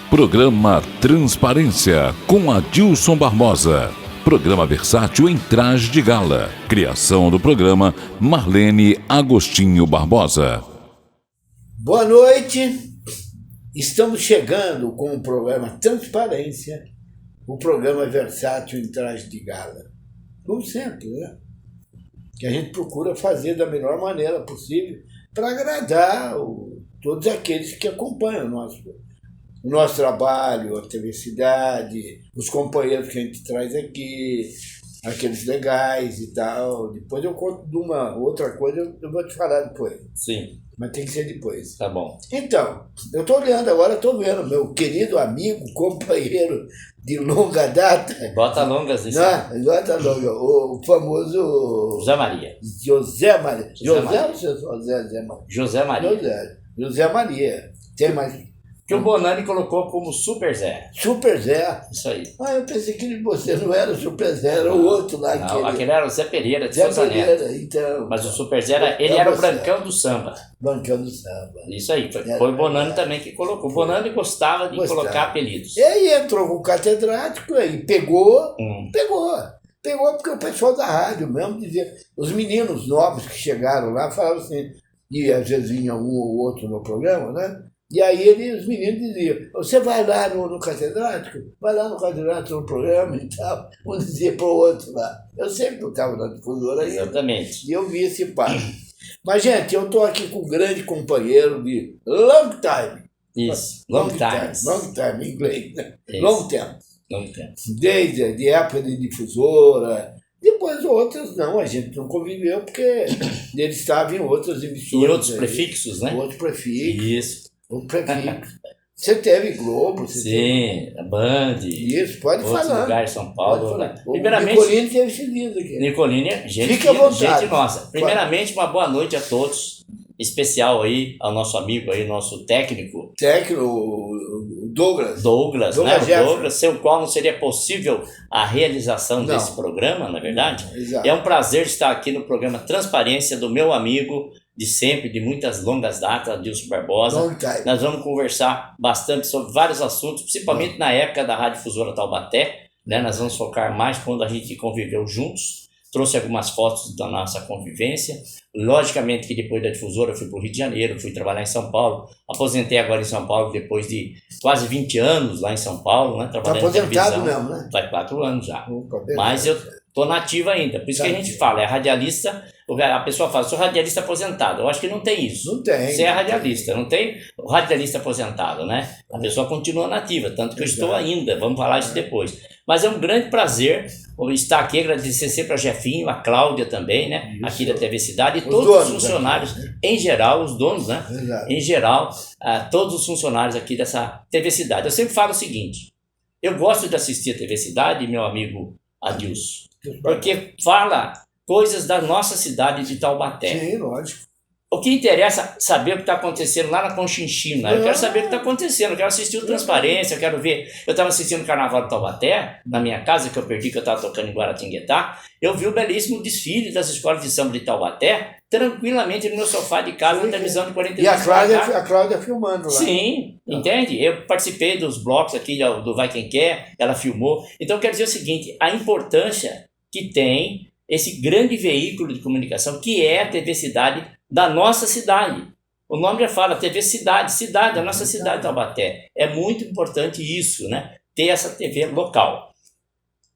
Programa Transparência, com Adilson Barbosa. Programa versátil em traje de gala. Criação do programa Marlene Agostinho Barbosa. Boa noite. Estamos chegando com o programa Transparência, o programa versátil em traje de gala. Como sempre, né? Que a gente procura fazer da melhor maneira possível para agradar todos aqueles que acompanham o nosso trabalho, a TV Cidade, os companheiros que a gente traz aqui, aqueles legais e tal. Depois eu conto de uma outra coisa, eu vou te falar depois. Sim. Mas tem que ser depois. Tá bom. Então, eu estou olhando agora, estou vendo meu querido amigo, companheiro de longa data. Bota longas isso. Não, bota longa. O famoso José Maria. José Maria. José José Maria. ou José Maria? José Maria. José Maria. Tem mais? Que o Bonani colocou como Super Zé. Super Zé. Isso aí. Ah, eu pensei que você não era o Super Zé, era o outro lá. Não, aquele era o Zé Pereira de Zé Souza Neto. Pereira, então. Mas o Super Zé ele era o Brancão do Samba. Brancão do Samba. Isso aí. Foi o Bonani também que colocou. O Bonani gostava de colocar apelidos. E aí entrou com o catedrático e pegou. Pegou porque o pessoal da rádio mesmo dizia. Os meninos novos que chegaram lá falavam assim, e às vezes vinha um ou outro no programa, né? E aí os meninos diziam, você vai lá no catedrático? Vai lá no catedrático no programa e tal. Um dizia para o outro lá. Eu sempre estava na difusora aí. Exatamente. E eu vi esse papo. Mas, gente, eu estou aqui com um grande companheiro de long time. Isso. Long time. Long time, em inglês. Né? Isso. Long time. Long time. Desde de época de difusora. Depois outras não, a gente não conviveu porque ele estava em outras emissoras. E outros prefixos, né? Outros prefixos. Isso. O prefixo. Você teve Globo, você Sim, a Band. Isso, pode outros falar. lugares, São Paulo. O Primeiramente, Nicolini teve seguido aqui. Nicolini, gente, Fique à vontade. gente nossa. Primeiramente, uma boa noite a todos. Especial aí ao nosso amigo aí, nosso técnico. Técnico, o Douglas. Douglas, né? Jefferson. O Douglas, sem o qual não seria possível a realização desse programa, na é verdade. Exato. É um prazer estar aqui no programa Transparência do meu amigo de sempre, de muitas longas datas, Adilson Barbosa. Long time. Nós vamos conversar bastante sobre vários assuntos, principalmente na época da Rádio Difusora Taubaté, né? Nós vamos focar mais quando a gente conviveu juntos. Trouxe algumas fotos da nossa convivência. Logicamente que depois da difusora eu fui para o Rio de Janeiro, fui trabalhar em São Paulo. Aposentei agora em São Paulo depois de quase 20 anos lá em São Paulo, né? Está Trabalhando aposentado em televisão. mesmo, né? Faz 4 anos já. Opa, Mas eu estou nativo ainda. Por isso que a gente fala, é radialista. A pessoa fala, sou radialista aposentado. Eu acho que não tem isso. Não tem. Você é radialista, não tem o radialista aposentado, né? A pessoa continua nativa, tanto que eu estou ainda. Vamos falar isso depois. Mas é um grande prazer estar aqui, agradecer sempre ao Jefinho, a Cláudia também, né? Isso. Aqui da TV Cidade, e Os todos donos os funcionários, aqui, né? em geral, os donos, né? Exato. Em geral, todos os funcionários aqui dessa TV Cidade. Eu sempre falo o seguinte, eu gosto de assistir a TV Cidade, meu amigo Adilson, porque fala coisas da nossa cidade de Taubaté. Sim, lógico. O que interessa é saber o que está acontecendo lá na Conchinchina. Eu quero saber o que está acontecendo, eu quero assistir o Transparência, eu quero ver. Eu estava assistindo o Carnaval de Taubaté, na minha casa, que eu perdi, que eu estava tocando em Guaratinguetá. Eu vi o belíssimo desfile das escolas de samba de Taubaté, tranquilamente no meu sofá de casa, na televisão de 42 E a Cláudia filmando lá. Sim, entende? Eu participei dos blocos aqui do Vai Quem Quer, ela filmou. Então eu quero dizer o seguinte, a importância que tem esse grande veículo de comunicação que é a TV Cidade da nossa cidade. O nome já fala, TV Cidade, cidade, a nossa cidade Taubaté. É muito importante isso, né? Ter essa TV local.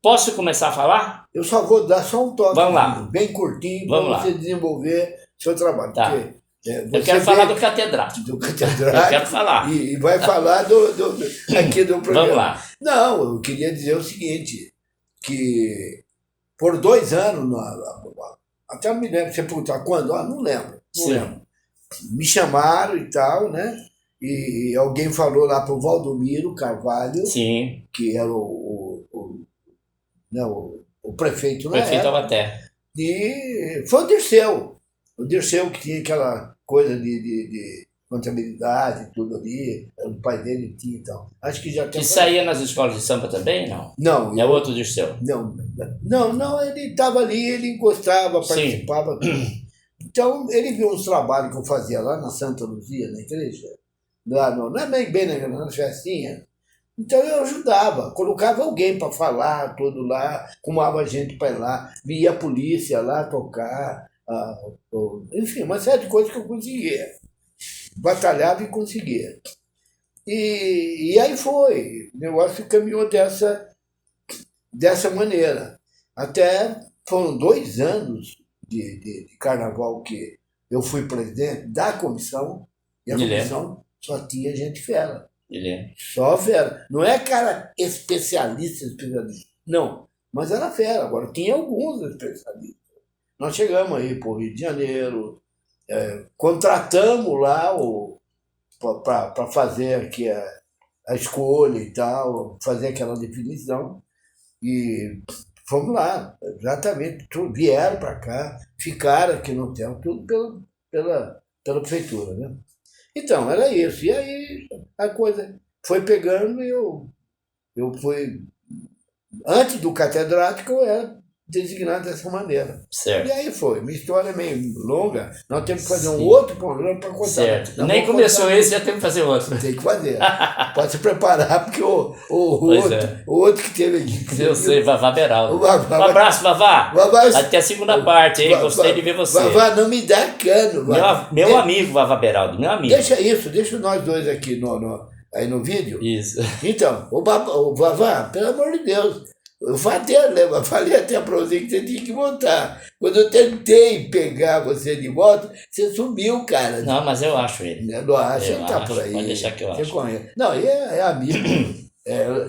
Posso começar a falar? Eu só vou dar só um toque. Vamos lá. Bem curtinho Vamos para lá. você desenvolver seu trabalho. Tá. Porque, Eu quero falar do catedrático. do catedrático. Eu quero falar. E vai falar aqui do programa. Vamos lá. Não, eu queria dizer o seguinte, que por 2 anos, até me lembro, você perguntar quando? Não lembro. Não Sim. lembro. Me chamaram e tal, né? E alguém falou lá para o Valdomiro Carvalho, Sim, que era o prefeito na prefeito época, Taubaté. e foi o Dirceu que tinha aquela coisa de contabilidade, tudo ali, o pai dele tinha e tal. Acho que já tem. Que saía nas escolas de samba também, não? Não, É outro Dirceu. não, ele estava ali, ele encostava, Sim. participava. Então, ele viu uns trabalhos que eu fazia lá na Santa Luzia, na igreja, lá não é bem na festinha, Então eu ajudava, colocava alguém para falar, tudo lá, arrumava gente para ir lá, via a polícia lá tocar, enfim, uma série de coisas que eu conseguia. Batalhava e conseguia. E aí foi, o negócio caminhou dessa maneira. Até foram 2 anos de carnaval que eu fui presidente da comissão, e a comissão só tinha gente fera. Só fera. Não é cara especialista, não, mas era fera. Agora tinha alguns especialistas. Nós chegamos aí para o Rio de Janeiro, contratamos lá para fazer aqui a escolha e tal, fazer aquela definição, e fomos lá, exatamente, vieram para cá, ficaram aqui no hotel, tudo pela prefeitura, né? Então, era isso. E aí a coisa foi pegando e eu fui... Antes do catedrático, eu era designado dessa maneira. Certo. E aí foi. Minha história é meio longa, nós temos que fazer um outro programa para contar. Certo. Nem começou esse, já temos que fazer outro. Tem que fazer. Pode se preparar, porque o outro que teve aqui... Eu sei, Vavá Beraldo. Um abraço, Vavá. Até a segunda parte, hein? Gostei de ver você. Vavá, não me dá cano. Meu amigo, Vavá Beraldo, meu amigo. Deixa nós dois aqui aí no vídeo. Isso. Então, o Vavá, pelo amor de Deus, eu falei até para você que você tinha que voltar. Quando eu tentei pegar você de volta, você sumiu, cara. Não, mas eu acho ele. Eu não acho, ele tá por aí. Pode deixar que eu acho. Conhece. Não, ele é amigo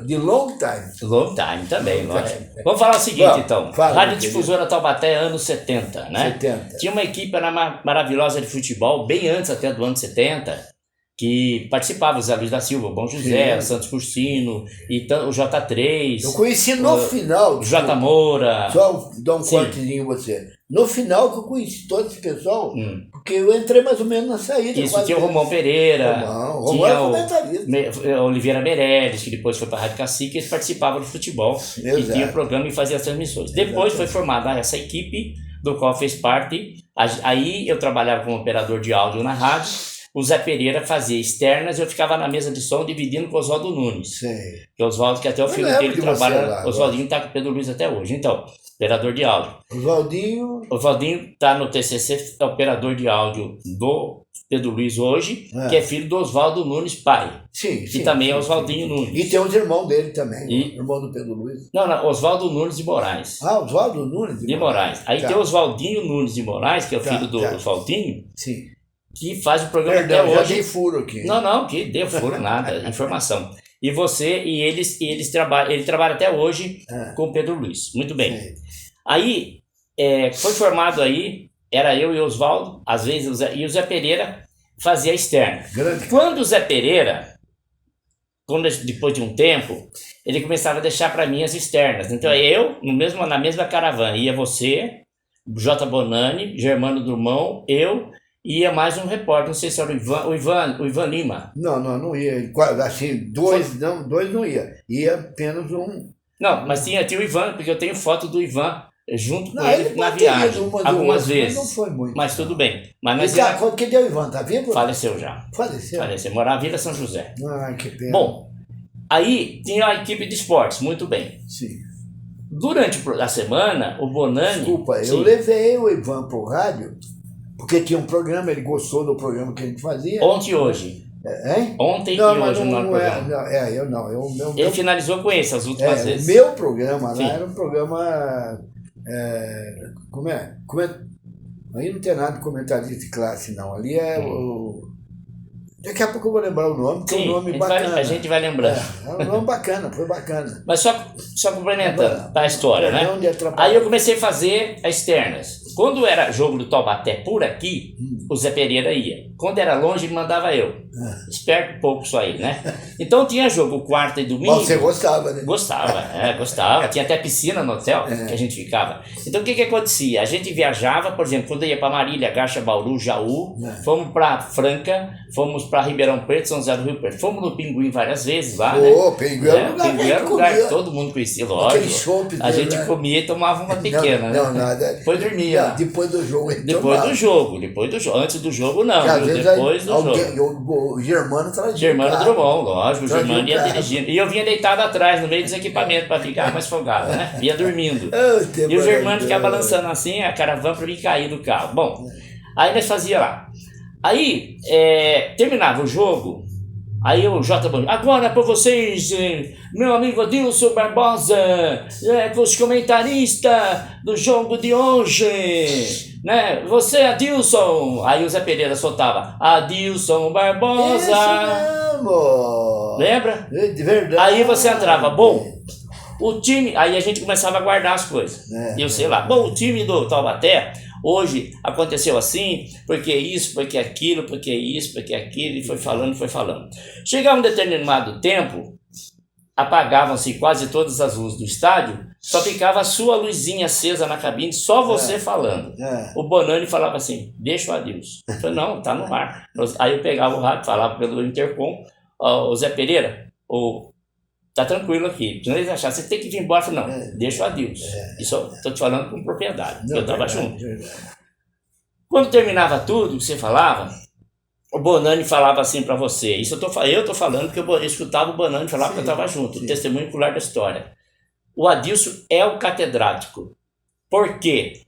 de long time. Long time também, lógico. Vamos falar o seguinte, então. Rádio Difusora Taubaté, anos 70, né? 70. Tinha uma equipe maravilhosa de futebol, bem antes até do ano 70, que participava, os Luiz da Silva, o Bom José, o Santos Cursino, e o J3. Eu conheci no final. O J. Moura. Só dar um cortezinho em você. No final que eu conheci todo esse pessoal, porque eu entrei mais ou menos na saída. Isso, tinha o Romão Pereira, tinha o Oliveira Meirelles, que depois foi para a Rádio Cacique, eles participavam do futebol, e tinha o programa e fazia as transmissões. Depois foi formada essa equipe, do qual fez parte. Aí eu trabalhava como operador de áudio na rádio. O Zé Pereira fazia externas e eu ficava na mesa de som dividindo com o Oswaldo Nunes. Sim. Que o Oswaldo, que até o filho dele trabalha, o Oswaldinho está com o Pedro Luiz até hoje. Então, operador de áudio. Oswaldinho está no TCC, é operador de áudio do Pedro Luiz hoje, que é filho do Oswaldo Nunes, pai. Sim. Que também é Oswaldinho Nunes. E tem os irmãos dele também, irmão do Pedro Luiz. Não, Oswaldo Nunes de Moraes. Oswaldo Nunes de Moraes. Aí tem o Oswaldinho Nunes de Moraes, que é o filho do Oswaldinho. Sim. Que faz o programa até hoje. Já dei furo aqui. Não, que deu furo, nada, informação. E ele trabalha até hoje com o Pedro Luiz. Muito bem. Sim. Aí, foi formado aí, era eu e o Oswaldo, às vezes, e o Zé Pereira fazia a externa. Quando o Zé Pereira, depois de um tempo, ele começava a deixar para mim as externas. Então, eu, na mesma caravana, ia você, J. Bonani, Germano Drummond, eu... Ia mais um repórter, não sei se era o Ivan Lima. Não ia. Assim, dois não ia. Ia apenas um. Não, mas tinha o Ivan, porque eu tenho foto do Ivan junto com ele na viagem. Algumas vezes. Mas não foi muito. Mas tudo bem. Que deu o Ivan? Tá vivo? Faleceu já. Faleceu. Morava na Vila São José. Que pena. Bom, aí tinha a equipe de esportes, muito bem. Sim. Durante a semana, o Bonani... Desculpa, eu levei o Ivan pro rádio. Porque tinha um programa, ele gostou do programa que a gente fazia. Ontem e hoje. Ontem e hoje no programa. Ele finalizou com esse as últimas vezes. O meu programa lá era um programa... Como é? Aí não tem nada de comentarista de classe, não. Ali é o... Daqui a pouco eu vou lembrar o nome, porque é um nome bacana. A gente vai lembrando. É um nome bacana, foi bacana. Mas só complementando a história, né? Aí eu comecei a fazer as externas. Quando era jogo do Taubaté por aqui, o Zé Pereira ia. Quando era longe, ele mandava eu. Esperto pouco isso aí, né? Então tinha jogo quarta e domingo. Você gostava, né? Gostava. Tinha até piscina no hotel que a gente ficava. Então o que acontecia? A gente viajava, por exemplo, quando ia para Marília, Garça, Bauru, Jaú, fomos para Franca, Fomos para Ribeirão Preto, São José do Rio Preto. Fomos no Pinguim várias vezes lá, Pô, né? Pinguim era um lugar Pinguim que era um lugar que comia. todo mundo conhecia, Aquele lógico. chopp A dele, gente né? comia e tomava uma pequena, né? Não, nada. Depois dormia. Não, depois do jogo. Depois do jogo. Antes do jogo, não. Porque às Viu? vezes Depois do alguém, jogo. o Germano trazia. Germano cara. Drummond, lógico, o Trazia Germano o ia carro. dirigindo. E eu vinha deitado atrás, no meio dos equipamentos, para ficar mais folgado, né? Ia dormindo. Ah, que E o Germano maravilha. ficava balançando assim a caravana para mim cair do carro. Bom, aí nós fazia lá. Aí, terminava o jogo, aí o J. Bonito, agora para vocês, meu amigo Adilson Barbosa, com os comentaristas do jogo de hoje, né? Você, Adilson. Aí o Zé Pereira soltava, Adilson Barbosa. Isso mesmo. Lembra? De verdade. Aí você entrava, bom, o time, aí a gente começava a guardar as coisas. E eu sei lá, bom, o time do Taubaté, hoje aconteceu assim, porque isso, porque aquilo, porque isso, porque aquilo, e foi falando. Chegava um determinado tempo, apagavam-se quase todas as luzes do estádio, só ficava a sua luzinha acesa na cabine, só você falando. O Bonani falava assim, deixa o Adilson. Eu falei, não, tá no ar. Aí eu pegava o rádio, falava pelo intercom, o Zé Pereira, tá tranquilo aqui. Se eles acharam, você tem que vir embora. Eu falei, não, deixa o Adilson. Isso eu tô te falando com propriedade. Não, eu tava verdade, junto. verdade. Quando terminava tudo que você falava, o Bonani falava assim para você. Isso eu tô falando porque eu escutava o Bonani falar porque eu tava junto. O testemunho ocular da história. O Adilson é o catedrático. Por quê?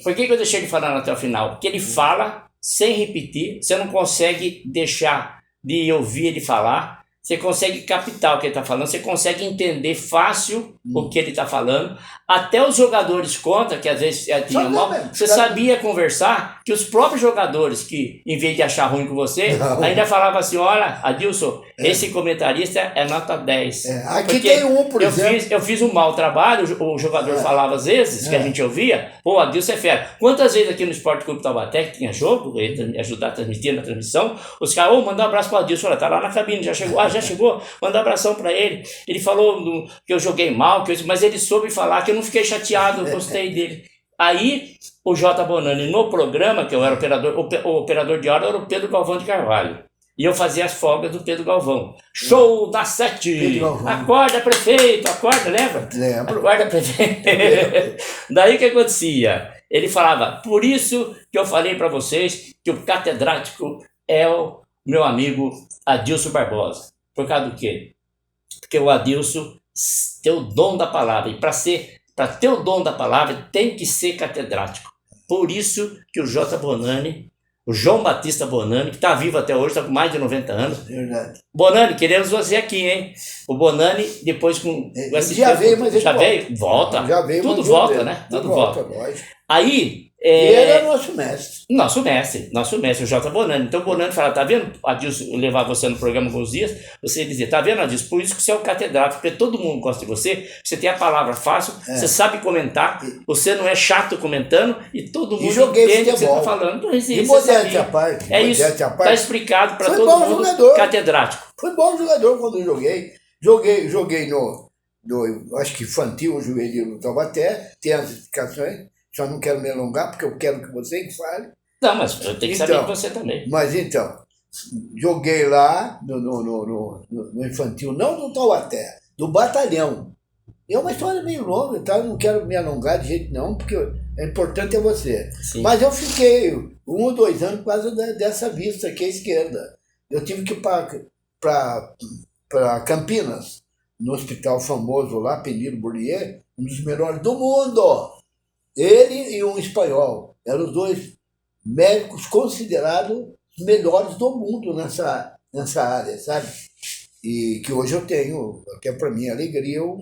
Por que eu deixei ele falando até o final? Porque ele fala sem repetir. Você não consegue deixar de ouvir ele falar. Você consegue captar o que ele está falando, você consegue entender fácil o que ele está falando. Até os jogadores contam, que às vezes tinha mal, você sabia conversar, que os próprios jogadores, que em vez de achar ruim com você, ainda falavam assim, olha, Adilson, esse comentarista é nota 10. Aqui tem um, por exemplo. Eu fiz um mau trabalho, o jogador falava às vezes, que a gente ouvia, pô, Adilson é fera. Quantas vezes aqui no Esporte Clube Taubaté, que tinha jogo, ele ajudar a transmitir na transmissão, os caras, mandar um abraço para o Adilson, olha, tá lá na cabine, já chegou, já chegou, manda um abração para ele. Ele falou que eu joguei mal, mas ele soube falar, que eu não fiquei chateado, eu gostei dele. Aí, o J. Bonani, no programa, que eu era operador, o operador de hora era o Pedro Galvão de Carvalho. E eu fazia as folgas do Pedro Galvão. Show da 7! Acorda, prefeito, acorda, lembra? Lembro. Acorda, prefeito. Daí o que acontecia? Ele falava, por isso que eu falei para vocês que o catedrático é o meu amigo Adilson Barbosa. Por causa do quê? Porque o Adilson tem o dom da palavra. E para ter o dom da palavra, tem que ser catedrático. Por isso que o J. Bonani, o João Batista Bonani, que está vivo até hoje, está com mais de 90 anos. Verdade. Bonani, queremos você aqui, hein? O Bonani, depois com esse já tempo, veio, mas ele já volta. veio, volta. Já veio, Tudo mas volta, veio. né? Tudo Tudo volta. lógico. Aí, E ele é nosso mestre. nosso mestre, o J. Bonani. Então o Bonani fala, tá vendo, Adilson, levar você no programa alguns dias, você dizia, tá vendo, Adilson, por isso que você é o catedrático, porque todo mundo gosta de você, você tem a palavra fácil, você sabe comentar, você não é chato comentando, e todo mundo entende o que você tá falando. E modéstia à parte. É isso, tá explicado para todo mundo, jogador. catedrático. Foi bom jogador quando eu joguei. Joguei no acho que infantil, juvenil no Taubaté, tem as explicações. Só não quero me alongar, porque eu quero que você fale. Não, mas eu tenho que saber de você também. Mas então, joguei lá no infantil, não do Taubaté, do batalhão. É uma história meio longa, tá? Eu não quero me alongar de jeito nenhum, porque é importante é você. Sim. Mas eu fiquei 1 ou 2 anos por causa dessa vista aqui à esquerda. Eu tive que ir para Campinas, no hospital famoso lá, Penilo Bourlier, um dos melhores do mundo. Ele e um espanhol. Eram os 2 médicos considerados os melhores do mundo nessa área, sabe? E que hoje eu tenho, até para minha alegria, o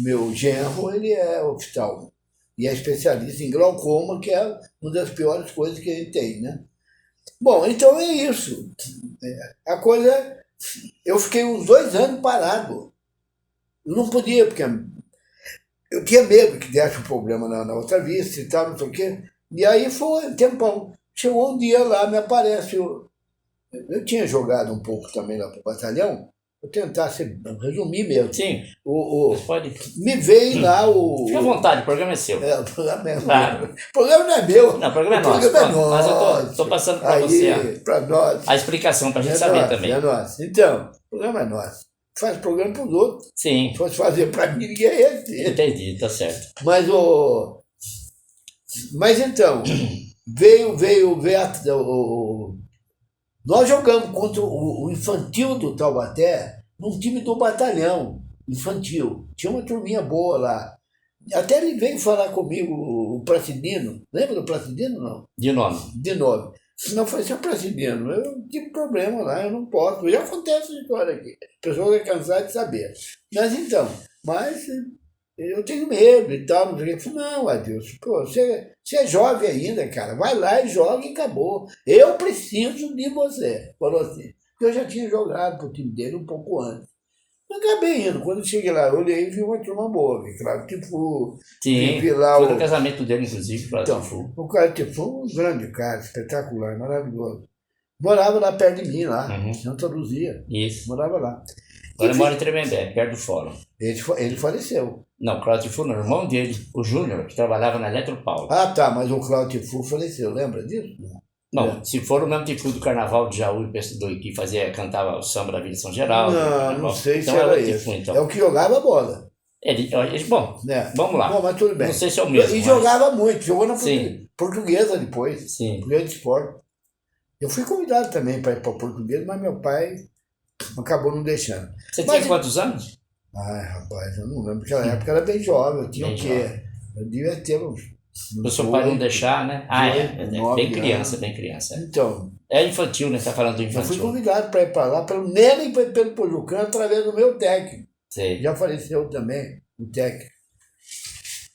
meu genro, ele é oftalmo. E é especialista em glaucoma, que é uma das piores coisas que ele tem, né? Bom, então é isso. A coisa... Eu fiquei uns 2 anos parado. Eu não podia, porque... Eu tinha medo que desse um problema na outra vista e tal, não sei o quê. E aí foi um tempão. Chegou um dia lá, me aparece. Eu tinha jogado um pouco também lá pro batalhão, vou tentar resumir mesmo. Sim. Pode. Me veio lá o... Fica à vontade, o programa é seu. O programa é claro. O programa não é meu. Não, o programa é nosso. Mas eu estou passando para você a explicação, para a gente saber também. É nosso. Então, o programa é nosso. Faz programa para os outros. Sim. Se fosse fazer para mim, ninguém ia ter. Entendi, tá certo. Mas então, veio nós jogamos contra o infantil do Taubaté num time do batalhão infantil. Tinha uma turminha boa lá. Até ele veio falar comigo, o Placidino. Lembra do Placidino, não? De nome. Se não fosse o Placidino, eu tive problema lá, eu não posso. Já acontece essa história aqui. A pessoa vai cansar de saber. Mas eu tenho medo e tal. Eu falei, não, Adilson, pô, você é jovem ainda, cara. Vai lá e joga e acabou. Eu preciso de você. Falou assim. Eu já tinha jogado pro time dele um pouco antes. Eu acabei indo. Quando eu cheguei lá, eu olhei e vi uma turma boa. Claro, tipo... Sim, vi lá foi no casamento dele, inclusive, Claro Tifu. O cara tipo um grande cara, espetacular, maravilhoso. Morava lá perto de mim, lá, em Santa Luzia. Isso. Morava lá. Agora mora em Tremembé, perto do fórum. Ele faleceu. Não, o Claudio Tifu, o irmão dele, o Júnior, que trabalhava na Eletropaulo. Ah, tá, mas o Claudio Tifu faleceu, lembra disso? Não, se for o mesmo Tifu do Carnaval de Jaú e Pensador, que cantava o samba da Vila São Geraldo. Não sei se então era esse. Tifu, Então. É o que jogava bola. Bom, vamos lá. Bom, mas tudo bem. Não sei se é o mesmo. E jogava muito, jogou na Sim. Portuguesa depois. Sim. Portuguesa de Esporte. Eu fui convidado também para ir para Portuguesa, mas meu pai acabou não deixando. Você tinha quantos anos? Ai, rapaz, eu não lembro. Naquela época eu era bem jovem. Eu tinha o quê? Eu devia ter uns... O seu pai não deixar, né? Bem criança, anos. bem criança. Então... É infantil, né? Você está falando do infantil. Eu fui convidado para ir para lá, pelo Nena e pelo Pojucano, através do meu técnico. Sei. Já faleceu também, o técnico.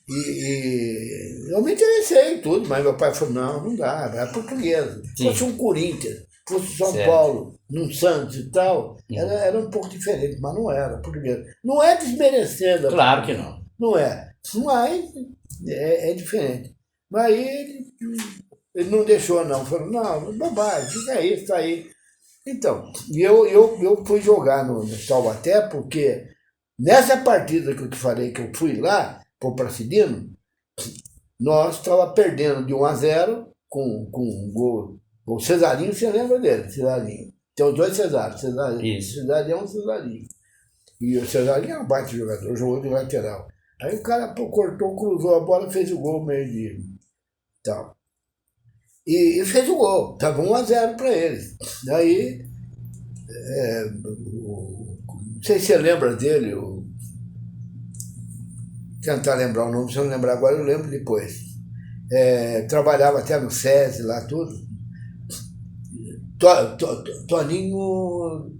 E eu me interessei em tudo, mas meu pai falou, não dá, é portuguesa. Se fosse um Corinthians, fosse São Paulo, num Santos e tal, era um pouco diferente, mas não era portuguesa. Não é desmerecendo. Claro que não. Não é. Mas é diferente. Mas aí ele não deixou, não. Falou, não, bobagem, fica aí, está aí. Então, eu fui jogar no Taubaté, porque nessa partida que eu te falei que eu fui lá, para o Placidino, nós estávamos perdendo de 1-0 com um gol. O Cesarinho, você lembra dele? Cesarinho. Tem os dois Cesarinhos. Cesarinho é um Cesarinho. E o Cesarinho é um baita jogador, jogou de lateral. Aí o cara cortou, cruzou a bola, fez o gol meio de tal. E fez o gol. Estava 1-0 para eles. Daí, não sei se você lembra dele, tentar lembrar o nome, se eu não lembrar agora, eu lembro depois. Trabalhava até no SESI lá, tudo. Toninho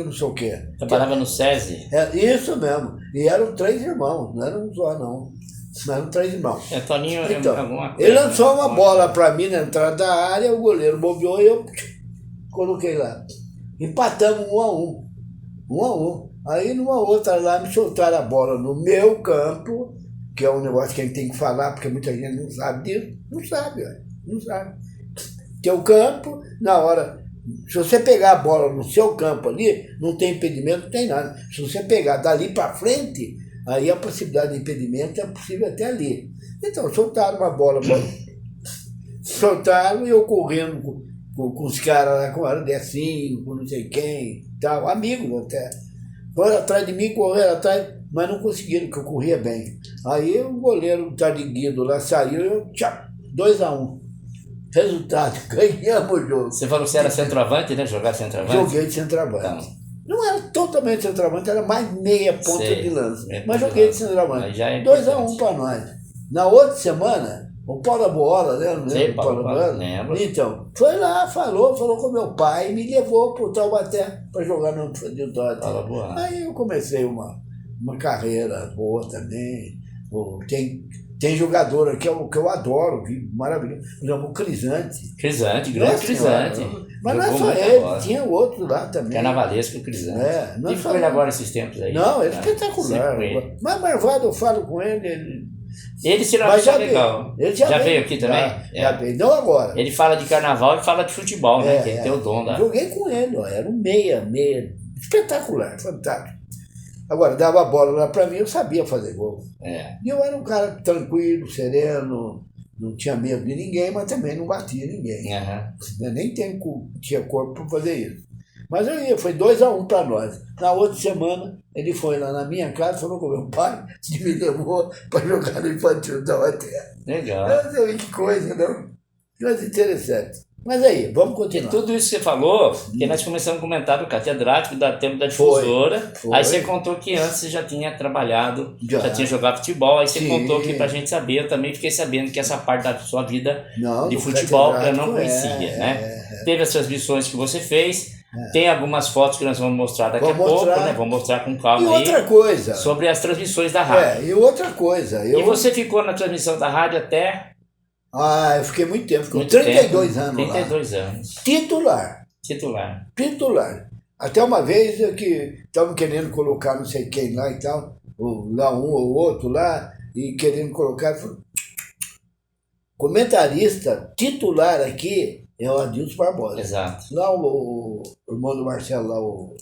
não sei o quê. Trabalhava no SESI? Isso mesmo. E eram 3 irmãos, não eram só, não. Eram 3 irmãos. Toninho então, alguma coisa. Ele lançou uma bola para mim na entrada da área, o goleiro bobeou e eu coloquei lá. Empatamos 1-1. 1-1. Aí numa outra lá me soltaram a bola no meu campo, que é um negócio que a gente tem que falar, porque muita gente não sabe disso. Não sabe. Teu campo, na hora, se você pegar a bola no seu campo ali, não tem impedimento, não tem nada. Se você pegar dali para frente, aí a possibilidade de impedimento é possível até ali. Então, soltaram uma bola. Soltaram e eu correndo com os caras lá, com a Decinho, com não sei quem, tal, amigos até. Foram atrás de mim, correram atrás, mas não conseguiram, porque eu corria bem. Aí o goleiro Tardiguido lá saiu e eu, 2-1. Resultado, ganhamos o jogo. Você falou que você era centroavante, né? Jogar centroavante? Joguei de centroavante. Então, não era totalmente centroavante, era mais meia ponta de lança. Mas joguei de centroavante. 2-1 para nós. Na outra semana, o Paulo Bola, né? Sim, Paulo Bola. Então, foi lá, falou com meu pai e me levou para o Taubaté para jogar no Taubaté. Aí eu comecei uma carreira boa também. Tem jogador aqui que eu adoro, maravilhoso. Por exemplo, o Crisante. Grande Crisante. Mas não é só ele, tinha outro lá também. Carnavalesco, o Crisante. E ficou ele agora esses tempos aí. Não, ele é espetacular. Mas Marvado, eu falo com ele. Ele tirou uma já legal. Ele já veio aqui também? Já veio, não agora. Ele fala de carnaval e fala de futebol, né? Que tem o dom da. Joguei com ele, era um meia espetacular, fantástico. Agora, dava a bola lá para mim, eu sabia fazer gol. E eu era um cara tranquilo, sereno, não tinha medo de ninguém, mas também não batia ninguém. Eu nem tinha corpo para fazer isso. Mas eu ia, foi 2-1 para nós. Na outra semana, ele foi lá na minha casa, falou com meu pai, e me levou para jogar no infantil da Terra. Legal. Que coisa, não? Que coisa interessante. Mas aí, vamos continuar. E tudo isso que você falou, que nós começamos a comentar do catedrático, da tempo da difusora. Foi. Aí você contou que antes você já tinha trabalhado, já tinha jogado futebol. Aí você contou aqui pra gente saber. Eu também fiquei sabendo que essa parte da sua vida de futebol eu não conhecia, né? Teve as transmissões que você fez. Tem algumas fotos que nós vamos mostrar daqui a pouco, né? Vamos mostrar com calma aí. E outra coisa. Sobre as transmissões da rádio. E outra coisa. E você ficou na transmissão da rádio até... eu fiquei muito tempo, ficou 32 anos 32 anos. Titular. Até uma vez que estavam querendo colocar não sei quem lá e tal, lá um ou outro lá, e querendo colocar... Comentarista titular aqui é o Adilson Barbosa. Exato. Lá o irmão do Marcelo, lá o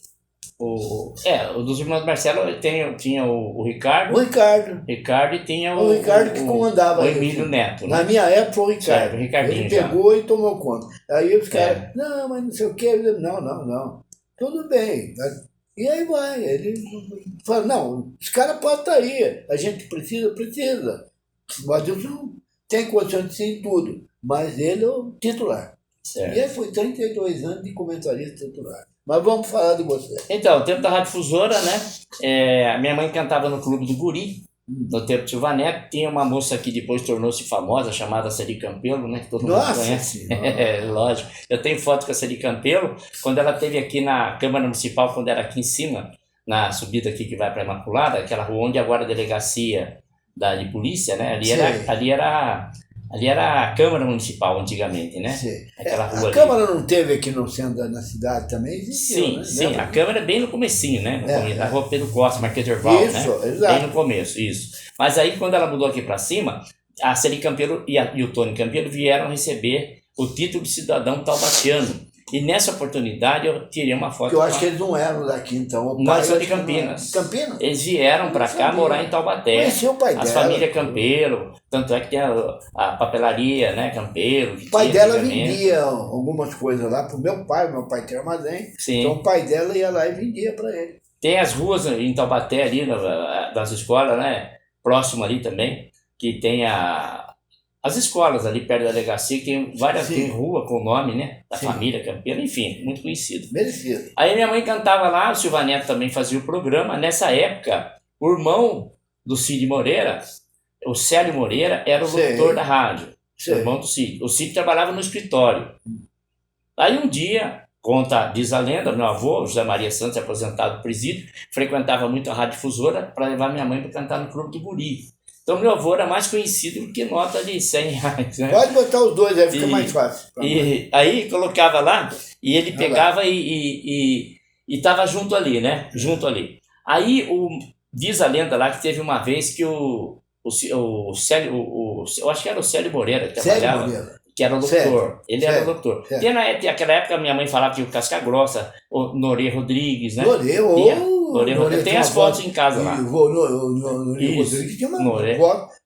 dos irmãos do Marcelo tinha o Ricardo. O Ricardo. E tinha o Ricardo que comandava. O Emílio Neto. Né? Na minha época foi o Ricardo. Certo, o Ricardinho. Ele pegou e tomou conta. Aí os caras, não, mas não sei o quê. Não. Tudo bem. E aí vai. Ele fala, não, os caras podem estar aí. A gente precisa. O Adilson não tem condição de ser em tudo. Mas ele é o titular. Certo. E aí foi 32 anos de comentarista titular. Mas vamos falar de você. Então, o tempo da Rádio Difusora, né? Minha mãe cantava no Clube do Guri, no tempo de Silva Neto. Tinha uma moça que depois tornou-se famosa, chamada Celi Campelo, né? Que todo mundo conhece. Lógico. Eu tenho foto com a Celi Campelo, quando ela esteve aqui na Câmara Municipal, quando era aqui em cima, na subida aqui que vai para a Imaculada, aquela rua onde agora a delegacia de polícia, né? Ali era a Câmara Municipal antigamente, né? Aquela rua a Câmara não teve aqui no centro da cidade também? Existiu, sim. A Câmara é bem no comecinho, né? A rua Pedro Costa, Marquês Erval, né? Exato. Bem no começo, isso. Mas aí, quando ela mudou aqui para cima, a Celi Campelo e o Tony Campelo vieram receber o título de cidadão taubatiano. E nessa oportunidade eu tirei uma foto. Eu acho que eles não eram daqui, então. Nós somos de Campinas. Campinas? Eles vieram para cá morar em Taubaté. Conheci o pai dela. As famílias Campelo, tanto é que tem a papelaria, né, Campelo. O pai dela vendia algumas coisas lá pro meu pai tinha armazém. Sim. Então o pai dela ia lá e vendia para ele. Tem as ruas em Taubaté ali, das escolas, né, próximo ali também, que tem as escolas ali perto da delegacia, que tem várias tem rua com o nome, né? Da família Campelo, enfim, muito conhecido. Merecido. Aí minha mãe cantava lá, o Silva Neto também fazia o programa. Nessa época, o irmão do Cid Moreira, o Célio Moreira, era o locutor da rádio. O irmão do Cid. O Cid trabalhava no escritório. Aí um dia, diz a lenda, meu avô, José Maria Santos, aposentado do presídio, frequentava muito a Rádio Difusora para levar minha mãe para cantar no Clube do Guri. Então, meu avô era mais conhecido do que nota de R$100, né? Pode botar os dois aí, fica mais fácil. E aí, colocava lá, e ele pegava e estava junto ali, né? Junto ali. Aí, diz a lenda lá que teve uma vez que o Célio, eu acho que era o Célio Moreira que trabalhava, que era o locutor. Ele era o locutor. E naquela época, minha mãe falava que o Casca Grossa, o Norê Rodrigues, né? Norê tem as fotos em casa lá.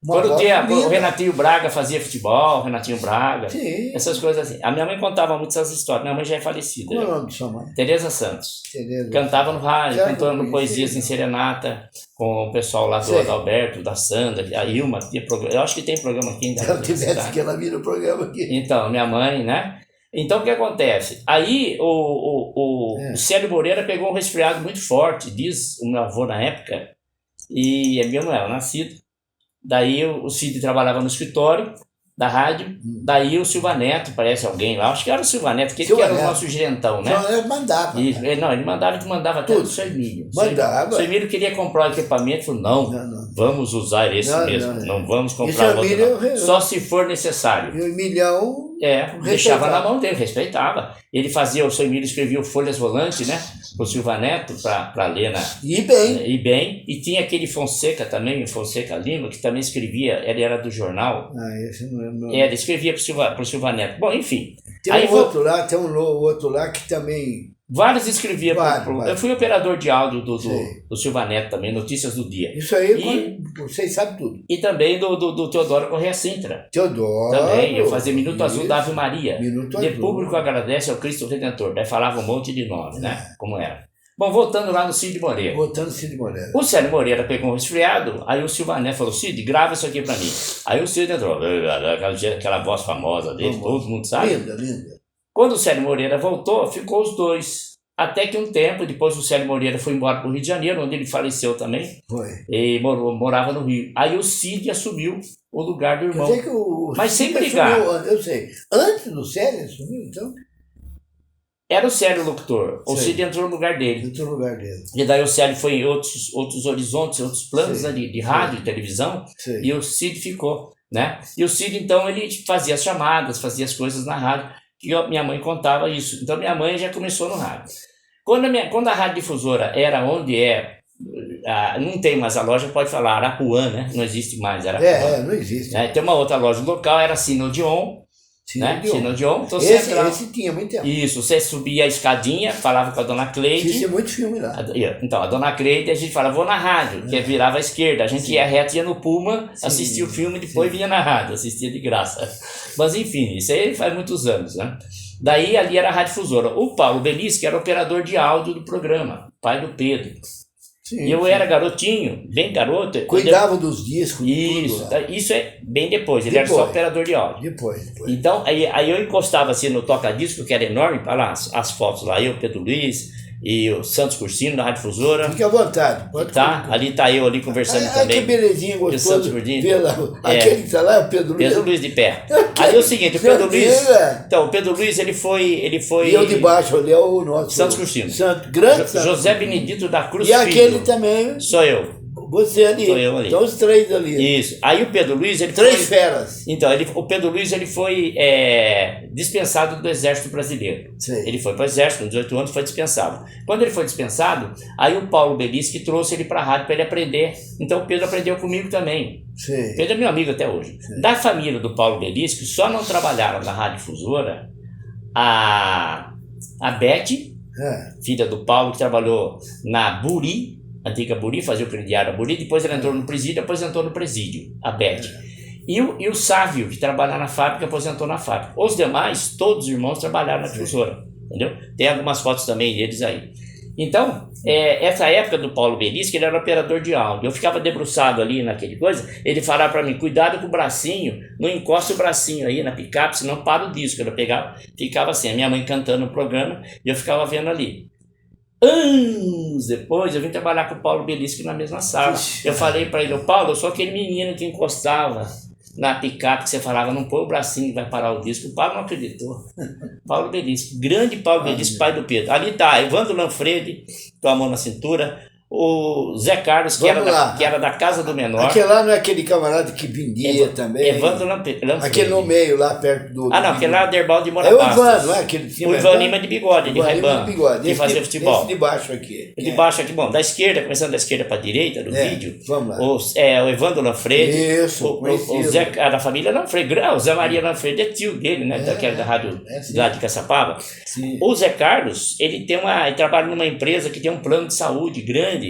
Quando o Renatinho Braga fazia futebol, Renatinho Braga, essas coisas assim. A minha mãe contava muito essas histórias. Minha mãe já é falecida. Qual é o nome de sua mãe? Tereza Santos. Cantava no rádio, cantando poesias em serenata com o pessoal lá do Alberto, da Sandra, a Ilma. Eu acho que tem programa aqui ainda. Se ela tivesse que ela vira o programa aqui. Então, minha mãe, né? Então, o que acontece? Aí, o Célio Moreira pegou um resfriado muito forte, diz o meu avô na época, e é meu Noel, nascido. Daí, o Cid trabalhava no escritório da rádio, daí o Silva Neto, parece alguém lá, acho que era o Silva Neto, que era o nosso gerentão, né? Então, ele mandava. Ele mandava até o seu Emílio. Mandava. O seu Emílio queria comprar o equipamento, falou, não, vamos usar esse mesmo, não vamos comprar outro, só se for necessário. E o Emilhão... deixava na mão dele, respeitava. Ele fazia, o seu Emílio escrevia o Folhas Volantes, né? Pro Silva Neto, para ler E bem. E tinha aquele Fonseca também, o Fonseca Lima, que também escrevia, ele era do jornal. Esse não lembro. Ele escrevia pro Silva Neto. Bom, enfim. Tem um outro lá que também Vários escreviam. Vários. Eu fui operador de áudio do Sei. Silva Neto também, Notícias do Dia. Isso aí, vocês sabem tudo. E também do Teodoro Corrêa Sintra. Teodoro. Também, eu fazia Minuto Azul isso. da Ave Maria. Minuto De Azul. público agradece ao Cristo Redentor. Daí falava um monte de nome, né? Como era. Bom, voltando lá no Cid Moreira. Voltando Cid Moreira. O Célio Moreira pegou um resfriado, aí o Silva Neto falou, Cid, grava isso aqui pra mim. Aí o Cid entrou, aquela voz famosa dele, todo mundo sabe. Linda. Quando o Célio Moreira voltou, ficou os dois. Até que um tempo, depois o Célio Moreira foi embora para o Rio de Janeiro, onde ele faleceu também. Foi. E morava no Rio. Aí o Cid assumiu o lugar do irmão. Quer dizer que o Mas sem Cid brigar. assumiu, eu sei. Antes do Célio assumiu, então? Era o Célio locutor. O Sei. Cid entrou no lugar dele. Entrou no lugar dele. E daí o Célio foi em outros horizontes, outros planos, Sei. né, de rádio, de televisão. Sei. E o Cid ficou, né? E o Cid, então, ele fazia as chamadas, fazia as coisas na rádio. E minha mãe contava isso. Então, minha mãe já começou no rádio. Quando a rádio difusora era onde não tem mais a loja, pode falar Arapuã, né? Não existe mais Arapuã. Não existe. Né? Tem uma outra loja local, era Sinodion, né? Sinodion. Então, você entrava... Esse tinha muito tempo. Isso, você subia a escadinha, falava com a dona Cleide. Existia muito filme lá. Então, a dona Cleide, a gente falava, vou na rádio, que virava à esquerda. A gente ia reto, ia no Puma, assistia o filme, depois vinha na rádio, assistia de graça. Mas enfim, isso aí faz muitos anos, né? Daí ali era a Rádio Difusora. O Paulo Belisque era operador de áudio do programa, pai do Pedro. Sim, E eu era garotinho, bem garoto. Cuidava dos discos, isso, tudo lá. Isso é bem depois, ele era só operador de áudio. Depois. Então, aí eu encostava assim no toca-disco, que era enorme, olha lá as fotos lá, eu, Pedro Luiz e o Santos Cursino, da Rádio Difusora. Fique à vontade. Tá? Ali tá eu ali conversando também. Que belezinha, gostoso. Aquele que tá lá é o Pedro Luiz. Pedro Luiz de pé. Aí é o seguinte, o Pedro Luiz... Então, o Pedro Luiz, ele foi... E eu de baixo, ali é o nosso... Santos Cursino. Grande Santos. José Benedito da Cruz E Filho. aquele também... Sou eu. Você ali. Sou eu ali. Então os três ali. Isso. Aí o Pedro Luiz, ele Três feras. Então, o Pedro Luiz, ele foi dispensado do Exército Brasileiro. Sim. Ele foi para o Exército, com 18 anos, foi dispensado. Quando ele foi dispensado, aí o Paulo Belisque trouxe ele para a rádio para ele aprender. Então o Pedro aprendeu comigo também. Sim. Pedro é meu amigo até hoje. Sim. Da família do Paulo Belisque, só não trabalharam na Rádio Difusora a Beth, filha do Paulo, que trabalhou na Buri, antiga Buri, fazia o crediário da Buri, depois ela entrou no presídio, depois entrou no presídio, a Beth. E o Sávio, que trabalha na fábrica, aposentou na fábrica. Os demais, todos os irmãos, trabalharam na difusora, entendeu? Tem algumas fotos também deles aí. Então, essa época do Paulo Belisque, ele era operador de áudio. Eu ficava debruçado ali naquele coisa, ele falava para mim, cuidado com o bracinho, não encosta o bracinho aí na picape, senão para o disco. Eu pegava, ficava assim, a minha mãe cantando no programa, e eu ficava vendo ali. Anos depois, eu vim trabalhar com o Paulo Belisque na mesma sala. Eu falei para ele, Paulo, eu sou aquele menino que encostava na picape, que você falava, não põe o bracinho que vai parar o disco. O Paulo não acreditou. Paulo Belisque, grande Paulo Belisque, pai do Pedro. Ali tá, Evandro Lanfredi, com a mão na cintura. O Zé Carlos, que era da Casa do Menor. Aquele lá não é aquele camarada que vendia também? Evandro Lanfredi. Aquele no meio, lá perto do... não, aquele lá é Derbaldo de Moura Bastos. É o Ivan, não é? Aquele tinha o Ivan Lima de bigode, de Ray-Ban, que fazia futebol. Esse de baixo aqui. De baixo aqui, bom, da esquerda, começando da esquerda para a direita, do vídeo. Vamos lá. O Evandro Lanfredi. Isso, o Zé, da família Lanfredi. O Zé Maria Lanfredi é tio dele, né? Que era da rádio lá de Caçapava. Sim. O Zé Carlos, ele trabalha numa empresa que tem um plano de saúde grande,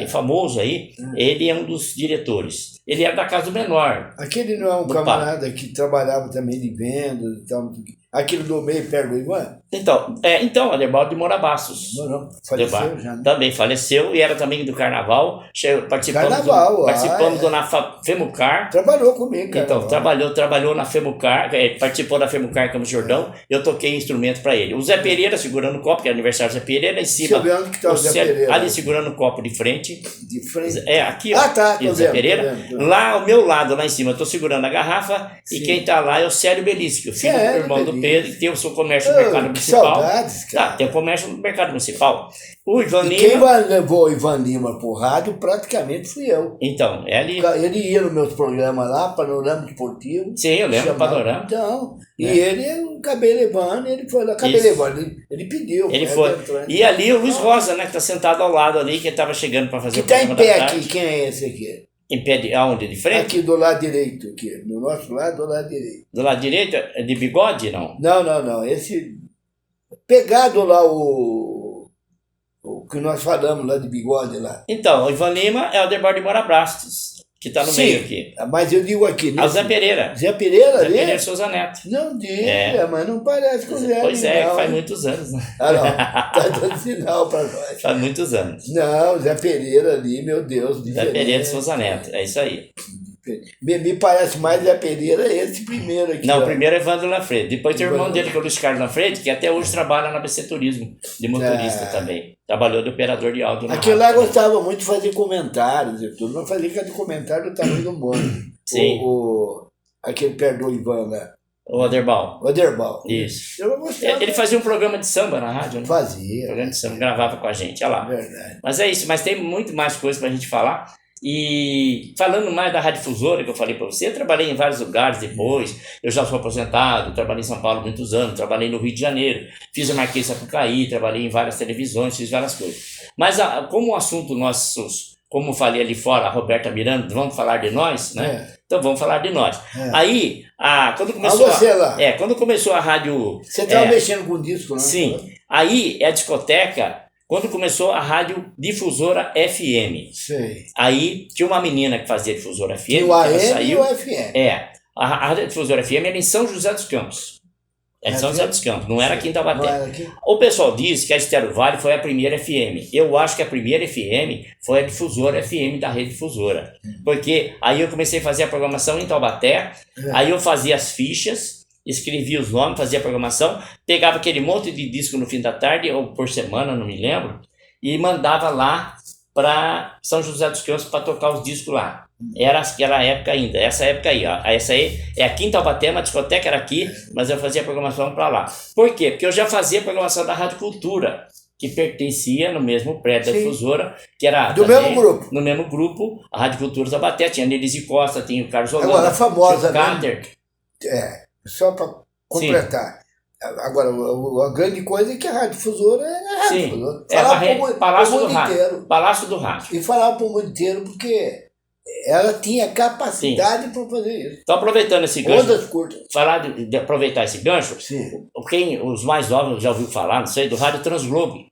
famoso aí. Ele é um dos diretores. Ele era da Casa do Menor. Aquele não é um camarada que trabalhava também de venda e tal. Aquele do meio perto do Ivan? Então, Adebaldo de Moura Bastos. Não, faleceu já, né? Também faleceu e era também do Carnaval. Participamos na FEMUCAR. Trabalhou comigo, cara. Então, trabalhou na FEMUCAR, participou da FEMUCAR Campos do Jordão. Eu toquei instrumento para ele. O Zé Pereira segurando o copo, que é aniversário do Zé Pereira, em cima. Deixa eu ver onde que tá o Zé Pereira. Ali segurando o copo de frente. De frente? Aqui, ó. Tá. E o Zé Pereira. Lá, ao meu lado, lá em cima, eu tô segurando a garrafa. Sim. E quem tá lá é o Célio Belisque, o filho do irmão do Pedro, que tem o seu comércio no mercado municipal. Saudades, cara. Tem o comércio no mercado municipal. O Ivan Lima... Quem levou o Ivan Lima pro rádio praticamente fui eu. Então, ele ia nos meus programas lá, Panorama Esportivo. Sim, eu lembro do Panorama. Então, e ele acabei levando, ele foi lá, ele pediu. Ele foi. E ali o Luiz Rosa, né, que tá sentado ao lado ali, que estava chegando para fazer o programa da tarde. Que tá em pé aqui, quem é esse aqui? Em pé de aonde? De frente? Aqui do lado direito, aqui. Do nosso lado, do lado direito. Do lado direito? De bigode, não? Não. Esse... Pegado lá o que nós falamos lá de Bigode lá. Então, o Ivan Lima é o Debar de Moura Bastos, que está no meio aqui. Mas eu digo aqui. O Zé Pereira. Zé Pereira Zé ali? Pereira Souza Neto. Não diga, mas não parece com o Zé. Pois é, não. faz muitos anos, né? Ah, não. Tá dando sinal para nós. Faz muitos anos. Não, Zé Pereira ali, meu Deus. Zé Pereira Souza Neto, é isso aí. Me parece mais Zé Pereira esse primeiro aqui. Não, ó. o primeiro é Evandro Lafrede. Depois tem o irmão dele, que é o Luiz Carlos Lafrede, que até hoje trabalha na BC Turismo, de motorista também. Trabalhou de operador de áudio. Aquele lá gostava muito de fazer comentários e tudo. Não fazia cada comentário do tamanho do mundo. Sim. Aquele perto do Ivan lá. O Oderbal. Oderbal. Isso. Eu gostava. Ele fazia um programa de samba na rádio, né? Fazia. Programa de samba, gravava com a gente, olha lá. Verdade. Mas é isso, mas tem muito mais coisa pra gente falar. E falando mais da Rádio Difusora, que eu falei para você, eu trabalhei em vários lugares depois, eu já sou aposentado, trabalhei em São Paulo muitos anos, trabalhei no Rio de Janeiro, fiz a Marquês de Sapucaí, trabalhei em várias televisões, fiz várias coisas. Mas como o assunto nossos, como eu falei ali fora, a Roberta Miranda, vamos falar de nós, né? Então vamos falar de nós. Aí, quando começou quando começou a rádio... Você estava mexendo com disco, né? Sim. Aí, a discoteca... Quando começou a Rádio Difusora FM. Sei. Aí tinha uma menina que fazia Difusora FM. E o AM saiu, e o FM. A Rádio Difusora FM era em São José dos Campos. Era em São José dos Campos, não era aqui em Taubaté. O pessoal diz que a Estéreo Vale foi a primeira FM. Eu acho que a primeira FM foi a Difusora FM da Rede Difusora. Porque aí eu comecei a fazer a programação em Taubaté, aí eu fazia as fichas, escrevia os nomes, fazia a programação, pegava aquele monte de disco no fim da tarde, ou por semana, não me lembro, e mandava lá para São José dos Campos para tocar os discos lá. Era aquela época ainda, essa época aí, ó. Essa aí é aqui em Taubaté, a discoteca era aqui, mas eu fazia a programação para lá. Por quê? Porque eu já fazia a programação da Rádio Cultura, que pertencia no mesmo prédio da Difusora, que era do também, mesmo grupo. No mesmo grupo, a Rádio Cultura Taubaté, tinha Nelise Costa, tinha o Carlos Holanda, agora, a famosa, tinha o Carter. Só para completar. Sim. Agora, a grande coisa é que a Rádio Difusora é a Rádio Difusora. Palácio do Rádio. Palácio do Rádio. E falava para o mundo inteiro porque ela tinha capacidade para fazer isso. Então, aproveitando esse gancho, ondas curtas. Falar de aproveitar esse gancho, os mais novos já ouviu falar, não sei, do Rádio Transglobe.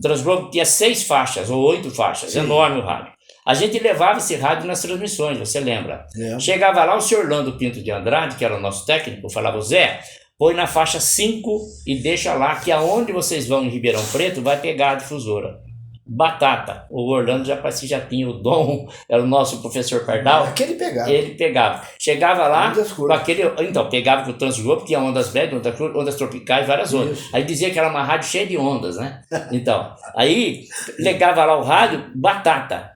Transglobe tinha 6 faixas ou 8 faixas, enorme o rádio. A gente levava esse rádio nas transmissões, você lembra? Chegava lá o senhor Orlando Pinto de Andrade, que era o nosso técnico, falava: Zé, põe na faixa 5 e deixa lá que aonde vocês vão em Ribeirão Preto vai pegar a difusora. Batata. O Orlando já tinha o dom, era o nosso professor Pardal. Aquele pegava. Ele pegava. Chegava lá com aquele. Então, pegava com o Transglobe, tinha ondas médias, ondas tropicais, várias ondas. Isso. Aí dizia que era uma rádio cheia de ondas, né? Então, aí ligava lá o rádio, batata.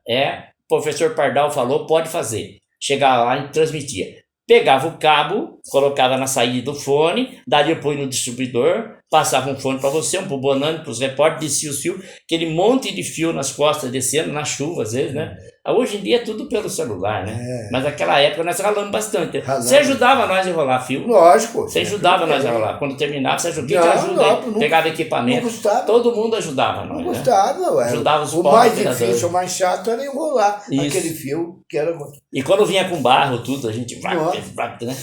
Professor Pardal falou, pode fazer. Chegava lá e transmitia. Pegava o cabo, colocava na saída do fone, daria apoio no distribuidor, passava um fone para você, um pro Bonani, para os repórteres, descia os fios, aquele monte de fio nas costas descendo, na chuva às vezes, né? Hoje em dia é tudo pelo celular, né? Mas naquela época nós ralamos bastante. Você ajudava nós a enrolar fio? Lógico. Você ajudava nós a enrolar. Quando terminava, você ajudava. Quem te ajuda? Pegava equipamento. Não gostava. Todo mundo ajudava nós. Não gostava, ué. Ajudava os O mais difícil, o mais chato era enrolar aquele fio que era. E quando vinha com barro, tudo, a gente né?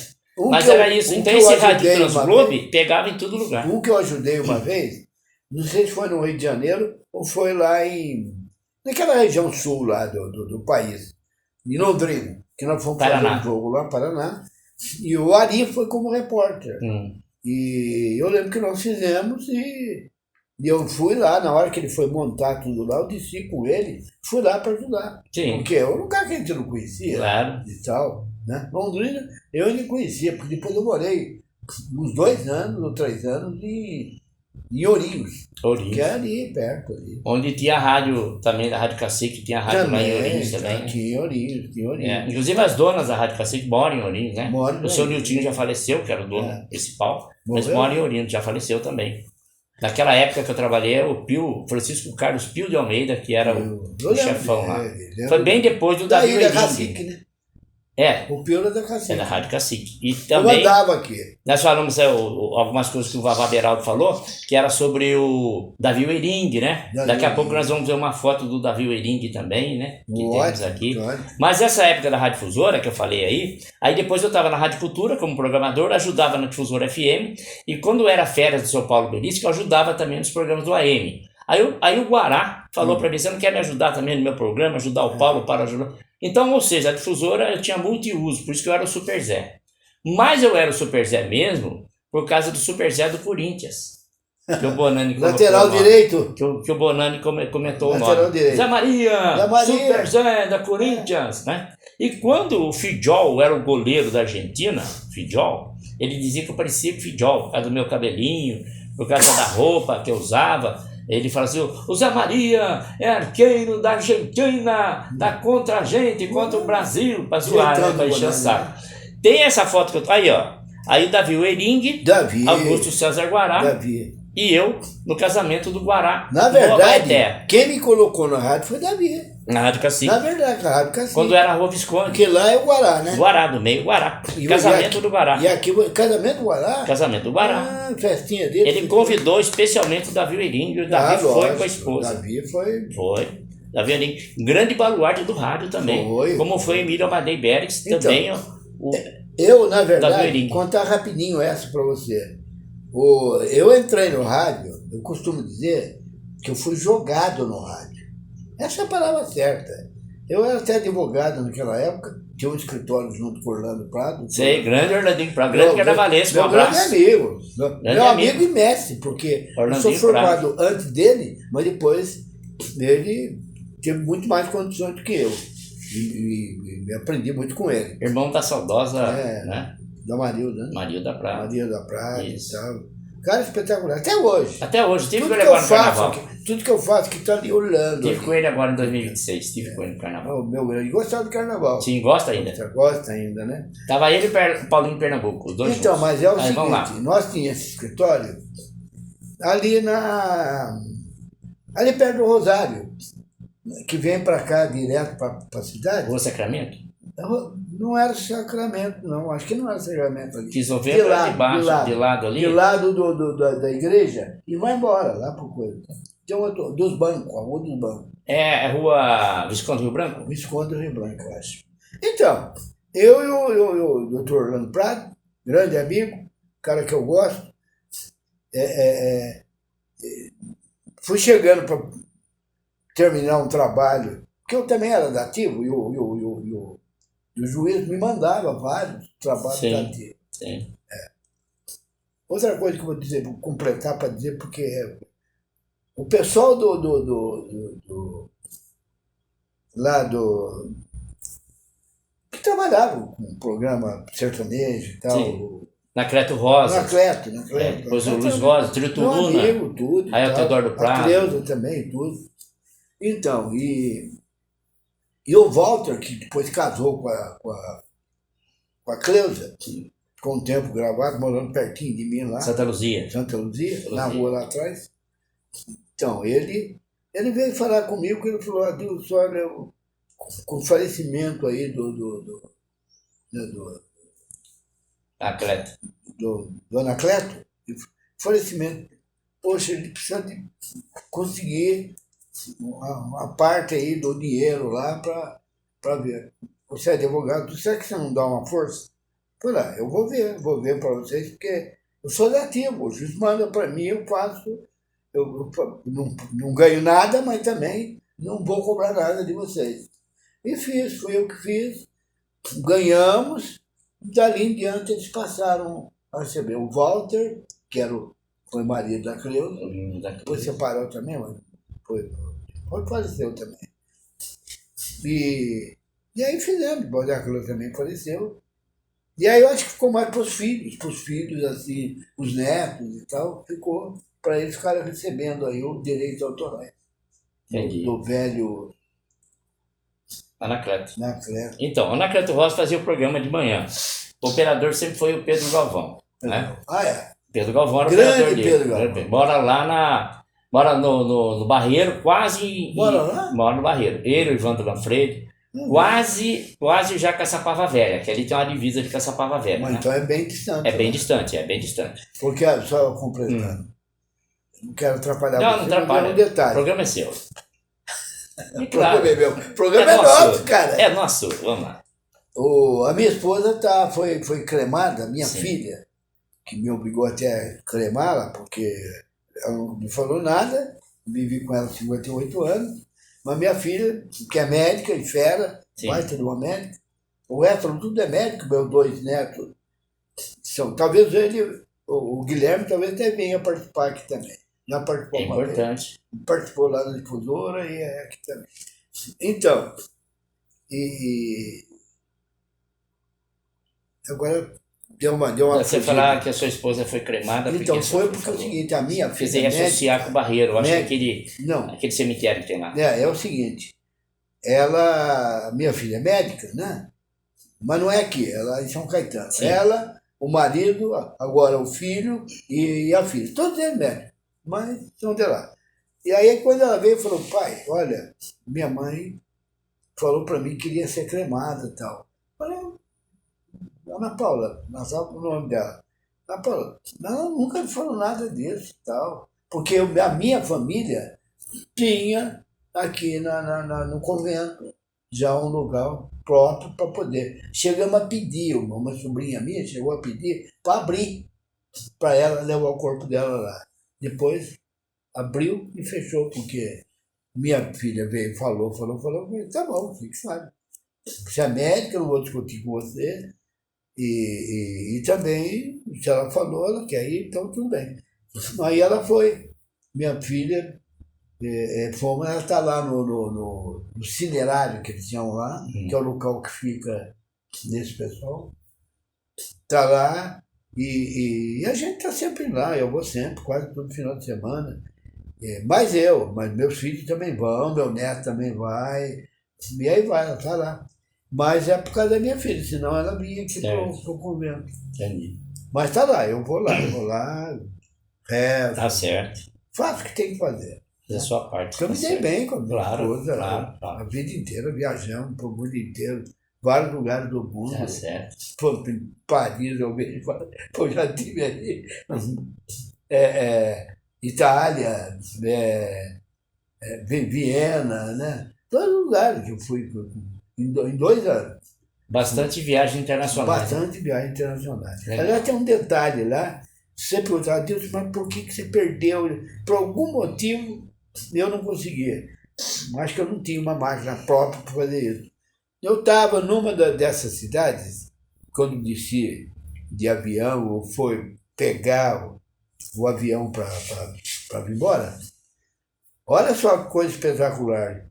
Mas era isso. Então esse rádio Transglobe pegava em todo lugar. Um que eu ajudei uma vez, não sei se foi no Rio de Janeiro ou foi lá naquela região sul lá do país, em Londrina, que nós fomos fazer um jogo lá no Paraná, e o Ari foi como repórter. E eu lembro que nós fizemos e eu fui lá, na hora que ele foi montar tudo lá, eu desci com ele, fui lá para ajudar. Sim. Porque é um lugar que a gente não conhecia. Claro. E tal, né? Londrina eu nem conhecia, porque depois eu morei uns 2 anos ou 3 anos em Ourinhos. Que é ali, perto ali. Onde tinha a rádio também, da Rádio Cacique, tinha a rádio também, lá em Ourinhos também. Aqui em Ourinhos, inclusive as donas da Rádio Cacique moram em Ourinhos, né? O seu Niltinho já faleceu, que era o dono principal, mas mora em Ourinhos, já faleceu também. Naquela época que eu trabalhei, o Francisco Carlos Pio de Almeida, que era o chefão lá. Foi bem depois do Davi da Cacique, né? O Pio era da Cacique. É da Rádio Cacique. E também, eu andava aqui. Nós falamos algumas coisas que o Vavá Beraldo falou, que era sobre o Davi Weiring, né? Daqui a pouco nós vamos ver uma foto do Davi Weiring também, né? Que temos aqui. Mas essa época da Rádio Difusora, que eu falei aí depois eu estava na Rádio Cultura como programador, ajudava na Difusora FM, e quando era férias do São Paulo Belisco, eu ajudava também nos programas do AM. Aí o Guará falou para mim, você não quer me ajudar também no meu programa, ajudar o Paulo para ajudar? Então, ou seja, a difusora eu tinha multiuso, por isso que eu era o Super Zé. Mas eu era o Super Zé mesmo por causa do Super Zé do Corinthians. Que o Bonani Lateral direito. Que o Bonani comentou o Lateral nome. direito. Zé Maria, Zé Maria. Super Zé da Corinthians, né? E quando o Fidjol era o goleiro da Argentina, Fidjol, ele dizia que eu parecia com Fidjol, por causa do meu cabelinho, por causa da roupa que eu usava. Ele fala assim, o Zé Maria é arqueiro da Argentina, tá contra a gente, contra o Brasil, pra zoar, né, pra encher o saco. Tem essa foto que eu tô... Aí, ó. Aí o Davi Weiring, Augusto César Guará e eu no casamento do Guará. Na verdade, quem me colocou na rádio foi Davi. Na Rádio Cacique. Na verdade, na Rádio Cacique. Quando era a Rua Visconde. Porque lá é o Guará, né? Guará, do meio, Guará. Casamento do Guará. E aqui, casamento do Guará? Casamento do Guará. Ah, festinha dele. Ele convidou especialmente o Davi Weiring, e o Davi foi lógico, com a esposa. Davi foi. Foi. Davi Weiring, grande baluarte do rádio também. Foi. Como foi Emílio Amadei Beres, também. Eu, na verdade, contar rapidinho essa para você. Eu entrei no rádio, eu costumo dizer que eu fui jogado no rádio. Essa é a palavra certa. Eu era até advogado naquela época, tinha um escritório junto com o Orlando Prado. Sei, grande Orlandinho Prado, grande carnavalesco, um abraço. Grande amigo. Meu amigo e mestre, porque Orlandinho eu sou formado antes dele, mas depois ele teve muito mais condições do que eu. E aprendi muito com ele. Irmão da saudosa, né? Da Marilda, né? Marilda Prado. Marilda Prado e tal. Cara espetacular, até hoje. Até hoje, tive com ele agora no carnaval. Tudo que eu faço que tá ali olhando. Tive com ele agora em 2026, tive com ele no carnaval. O meu grande gostava do carnaval. Sim, gosta ainda. Gosta ainda, né? Tava ele e Paulinho Pernambuco, os dois então, juntos. mas é o seguinte, nós tínhamos esse escritório ali ali perto do Rosário, que vem para cá direto para a cidade. Rua Sacramento? Não era Sacramento, não. Acho que não era Sacramento ali. 15 de novembro é de baixo, de lado ali? De lado da igreja e vai embora lá pro coisa. Tem outro, dos bancos, a rua dos bancos. É Rua Visconde Rio Branco? Visconde Rio Branco, eu acho. Então, eu e o doutor Orlando Prado, grande amigo, cara que eu gosto, fui chegando para terminar um trabalho, porque eu também era dativo, e o juiz me mandava vários trabalhos dativos. Sim. Outra coisa que eu vou dizer, vou completar para dizer, porque o pessoal que trabalhava com o programa sertanejo e tal. Sim. Anacleto Rosa. Anacleto. Depois o Luiz Rosa, Trituluna. Meu amigo, tudo. Aí o Teodoro do Prado. A Cleusa também, tudo. Então, e o Walter, que depois casou com a Cleusa, com o tempo gravado, morando pertinho de mim lá. Santa Luzia, na rua lá atrás. Então, ele veio falar comigo, que ele falou, Adilson, olha, com o falecimento aí do Anacleto, falecimento, poxa, ele precisa de conseguir uma parte aí do dinheiro lá para ver. Você é advogado, será que você não dá uma força? Eu falei, eu vou ver para vocês, porque eu sou dativo, o juiz manda para mim, eu faço, eu não ganho nada, mas também não vou cobrar nada de vocês. E fui eu que fiz, ganhamos, dali em diante eles passaram a receber o Walter, que foi marido da Cleusa, depois separou também, mas faleceu também. E aí fizemos, o da Cleusa também faleceu. E aí eu acho que ficou mais para os filhos, assim, os netos e tal, ficou para eles ficarem recebendo aí o direito autoral do velho Anacleto. Então, o Anacleto Rosa fazia o programa de manhã. O operador sempre foi o Pedro Galvão. Né? Pedro Galvão era o operador dele. Pedro Galvão. Mora no Barreiro, quase... Mora lá? Mora no Barreiro. Ele, o Ivandro Lanfredi, quase já Caçapava Velha, que ali tem uma divisa de Caçapava Velha. Mas né? então é bem distante. É bem distante. Porque, só completando, não quero atrapalhar não atrapalha. Um detalhe. O programa é seu. E claro, o programa é nosso, cara. É nosso, vamos lá. A minha esposa foi cremada, minha filha, que me obrigou até a cremá-la, porque ela não me falou nada, vivi com ela 58 anos, mas minha filha, que é médica e fera, vai ter uma médica, o resto tudo é médico, meus 2 netos são, talvez ele, o Guilherme, talvez até venha participar aqui também. Já participou É importante. Participou lá na difusora e é aqui também. Então, agora deu uma Você falar que a sua esposa foi cremada. Então, foi porque é o seguinte, a minha filha. Você ia associar com o Barreiro, eu acho que não, aquele cemitério que tem lá. É o seguinte, minha filha é médica, né? Mas não é aqui, ela é em São Caetano. Sim. Ela, o marido, agora o filho e a filha. Todos eles médicos, mas são de lá. E aí quando ela veio, falou, pai, olha, minha mãe falou para mim que queria ser cremada e tal. Eu falei, Ana Paula, nós sabemos o nome dela. Ana Paula, ela nunca falou nada disso e tal. Porque a minha família tinha aqui no convento já um lugar próprio para poder. Chegamos a pedir, uma sobrinha minha chegou a pedir para abrir, para ela levar o corpo dela lá. Depois abriu e fechou, porque minha filha veio, falou, falei, tá bom, fique sabe. Você é médica, eu não vou discutir com você. E também, se ela falou, ela quer ir, então tudo bem. Aí ela foi, minha filha, ela está lá no cinerário que eles tinham lá, que é o local que fica nesse pessoal. Está lá e a gente está sempre lá, eu vou sempre, quase todo final de semana. Mas meus filhos também vão, meu neto também vai, e aí vai, ela está lá. Mas é por causa da minha filha, senão ela vinha aqui para o convento. Entendi. Mas está lá, eu vou lá, rezo. Tá certo. Faço o que tem que fazer. Da sua parte. Eu me dei bem com a minha esposa. Claro. A vida inteira, viajamos para o mundo inteiro, vários lugares do mundo. Tá certo. Em Paris, eu já estive ali. Itália, Viena, né? Todos os lugares que eu fui em 2 anos. Bastante viagem internacional. Bastante viagem internacional. Aliás, tem um detalhe lá. Você perguntar, Deus, mas por que você perdeu? Por algum motivo, eu não conseguia. Acho que eu não tinha uma máquina própria para fazer isso. Eu estava numa dessas cidades, quando desci de avião, ou foi pegar o avião para vir embora. Olha só que coisa espetacular.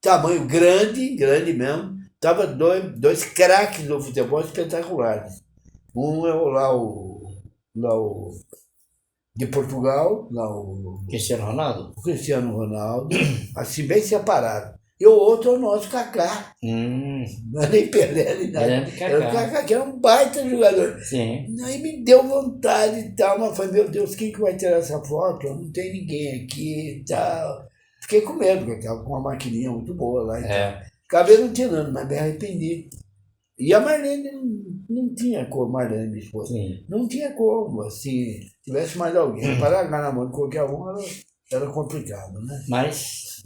Tamanho grande mesmo. Estava 2 craques do futebol espetaculares. Um é o de Portugal, o Cristiano Ronaldo, assim bem separado. E o outro é o nosso Kaká. Não é nem Pelé, nem nada. Era o Kaká, que era um baita jogador. Sim. Aí me deu vontade e tal, mas falei, meu Deus, quem que vai tirar essa foto? Não tem ninguém aqui e tal. Fiquei com medo, porque eu estava com uma maquininha muito boa lá. Então. Acabei não tirando, mas me arrependi. E a Marlene não tinha como, Marlene, minha esposa. Sim. Não tinha como, assim, tivesse mais alguém. Para largar na mão de qualquer um era complicado, né? Mas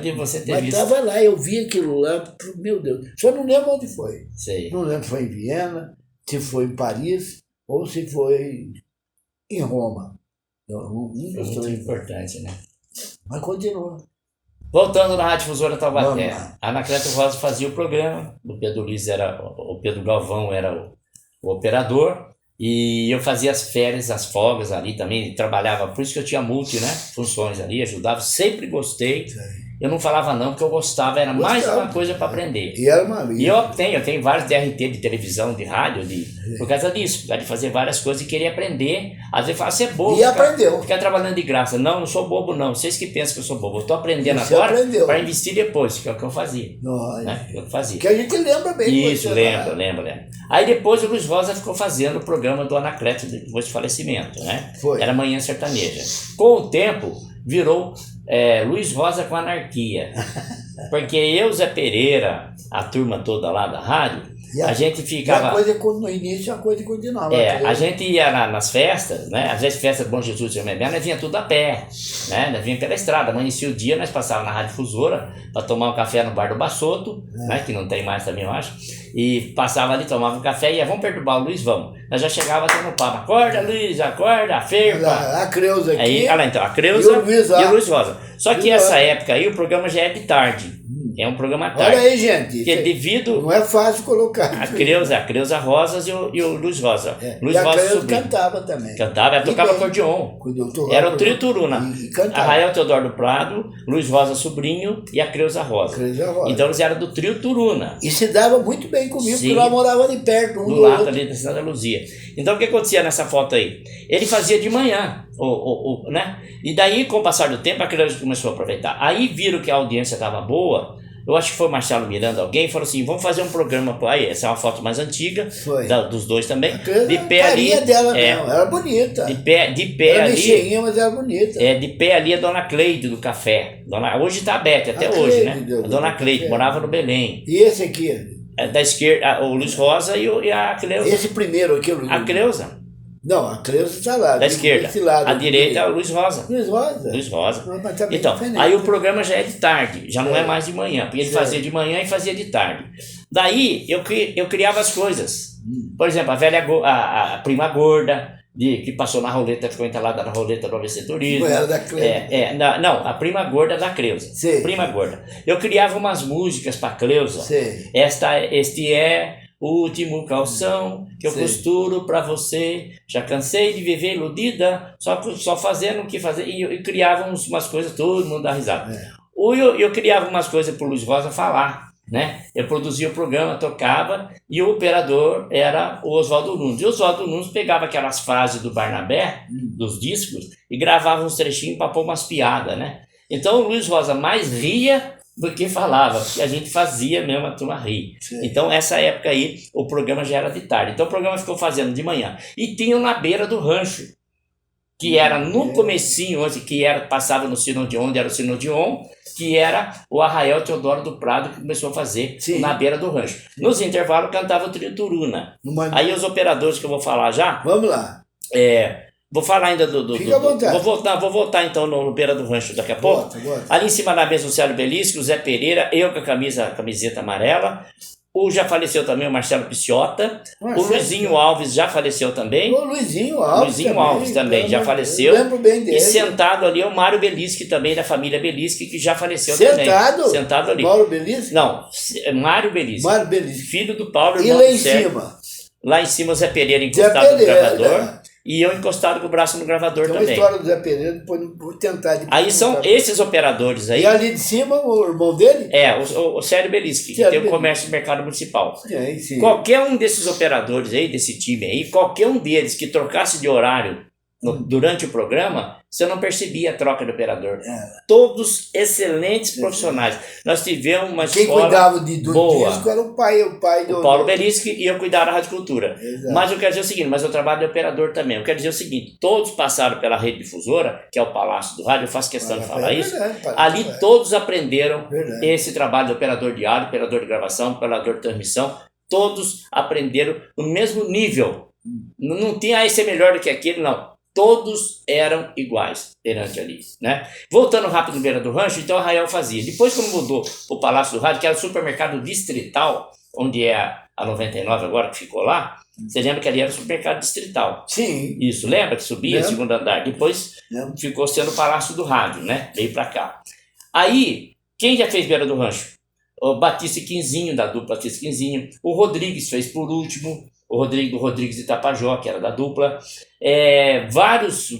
de você ter visto. Mas estava lá, eu vi aquilo lá, meu Deus. Só não lembro onde foi. Sei. Não lembro se foi em Viena, se foi em Paris ou se foi em Roma. Muito importante, né? Mas continua. Voltando na Rádio Difusora Taubaté, a Anacleto Rosa fazia o programa, o Pedro Luiz o Pedro Galvão era o operador, e eu fazia as férias, as folgas ali também, trabalhava, por isso que eu tinha funções ali, ajudava, sempre gostei. Sim. Eu não falava não, porque eu gostava, era mais uma coisa para aprender. E era uma E eu tenho vários DRT de televisão, de rádio, por causa disso, por causa de fazer várias coisas e querer aprender. Às vezes fala, você é bobo. E aprendeu. Ficar trabalhando de graça. Não sou bobo não, vocês que pensam que eu sou bobo. Eu estou aprendendo agora para investir depois, que é o que eu fazia. Né? Eu fazia. Que a gente lembra bem. Isso, lembra. Aí depois o Luiz Rosa ficou fazendo o programa do Anacleto depois do falecimento, né? Foi. Era Manhã Sertaneja. Com o tempo, virou Luiz Rosa com Anarquia. Porque eu, Zé Pereira, a turma toda lá da rádio, A gente ficava... No início a coisa continuava. A gente ia nas festas, né? Às vezes festas do Bom Jesus de Remediar, nós vinha tudo a pé, né? Nós vinha pela estrada, amanhecia o dia, nós passávamos na Rádio Difusora para tomar um café no Bar do Bassoto, né? Que não tem mais também, eu acho. E passava ali, tomava um café e ia, vamos perturbar o Luiz, vamos. Nós já chegava até no papo, acorda Luiz, acorda, ferpa. A Creuza aqui. Aí, olha lá então, a Creuza e o Luiz Rosa. Só que essa Rosa. época aí o programa já é de tarde. É um programa à tarde. Olha aí, gente. Que devido... Não é fácil colocar. A Creuza Rosas e o Luiz Rosa. Luiz Rosa sobrinho. Cantava também. Cantava, ela tocava acordeon. Era o trio Turuna. Arraial Teodoro do Prado, Luiz Rosa sobrinho e a Creuza Rosa. Então eles eram do trio Turuna. E se dava muito bem comigo, porque lá morava ali perto. Do lado ali da Santa Luzia. Então o que acontecia nessa foto aí? Ele fazia de manhã, né? E daí, com o passar do tempo, a Creuza começou a aproveitar. Aí viram que a audiência estava boa. Eu acho que foi Marcelo Miranda, alguém falou assim, vamos fazer um programa, aí essa é uma foto mais antiga, dos dois também, de pé ali, dela mesmo, era bonita, de pé era ali, mexerinha, mas era bonita, de pé ali a Dona Cleide do café, hoje está aberta, até hoje, né, a Dona Cleide, morava no Belém. E esse aqui? Da esquerda, o Luiz Rosa e a Creuza. Esse primeiro aqui, a Creuza. Não, a Creuza está lá. Da esquerda. Lado, a direita é o Luiz Rosa. Luiz Rosa. Não, então, aí o programa já é de tarde, já não é mais de manhã, porque ele fazia de manhã e fazia de tarde. Daí eu criava as coisas. Por exemplo, a prima gorda, que passou na roleta, ficou entalada na roleta do ABC Turismo. Era da Creuza. Não, a prima gorda da Creuza. Sim. Prima gorda. Eu criava umas músicas para Creuza. Sim. Este é o último calção que eu costuro pra você. Já cansei de viver iludida, só fazendo o que fazer. E criava umas coisas, todo mundo dá risada. Eu criava umas coisas pro Luiz Rosa falar, né? Eu produzia o programa, tocava, e o operador era o Oswaldo Nunes. E o Oswaldo Nunes pegava aquelas frases do Barnabé, dos discos, e gravava uns trechinhos para pôr umas piadas, né? Então o Luiz Rosa mais ria do que falava, porque a gente fazia mesmo a turma rir. Então essa época aí o programa já era de tarde, então o programa ficou fazendo de manhã, e tinha na beira do rancho, que era no comecinho, passava no Sino de onde era o Sino de On, que era o Arraial Teodoro do Prado, que começou a fazer na beira do rancho. Nos intervalos cantava o trio Turuna. Aí os operadores que eu vou falar já, vamos lá, vou falar ainda Fica à vontade. Vou voltar então no beira do rancho daqui a pouco. Ali em cima da mesa o Célio Belisque, o Zé Pereira, eu com a camiseta amarela. O já faleceu também o Marcelo Picciota. O Luizinho Alves já faleceu também. O Luizinho Alves também já faleceu. Eu lembro bem dele. E sentado ali é o Mário Belisque também, da família Belisque, que já faleceu também. Sentado ali. Mauro Belisque? Não, Mário Belisque. Mário Belisque. Filho do Paulo, irmão do Sérgio. Cima? Lá em cima o Zé Pereira encostado no gravador. E eu encostado com o braço no gravador também. Tem uma história do Zé Pereira, depois vou tentar. Aí são esses operadores aí. E ali de cima, o irmão dele? O Sérgio Belisque, que tem o comércio do mercado municipal. Sim. Qualquer um desses operadores aí, desse time aí, qualquer um deles que trocasse de horário durante o programa, você não percebia a troca de operador. Todos excelentes profissionais. Nós tivemos uma escola boa. Quem cuidava do disco era o pai do Paulo Belisque, e eu cuidava da Rádio Cultura. Exato. Mas eu quero dizer o seguinte, mas eu trabalho de operador também. Eu quero dizer o seguinte, todos passaram pela rede difusora, que é o Palácio do Rádio, eu faço questão de falar isso. Ali todos aprenderam esse trabalho de operador de áudio, operador de gravação, operador de transmissão. Todos aprenderam no mesmo nível. Não tinha esse é melhor do que aquele, não. Todos eram iguais perante ali, né? Voltando rápido no beira do rancho, então o Arraial fazia. Depois, quando mudou para o Palácio do Rádio, que era o supermercado distrital, onde é a 99 agora, que ficou lá, você lembra que ali era o supermercado distrital? Sim. Isso, lembra que subia, segundo andar? Depois ficou sendo o Palácio do Rádio, né? Veio para cá. Aí, quem já fez beira do rancho? O Batista Quinzinho, da dupla Batista Quinzinho. O Rodrigues fez por último. O Rodrigues de Tapajó, que era da dupla. Vários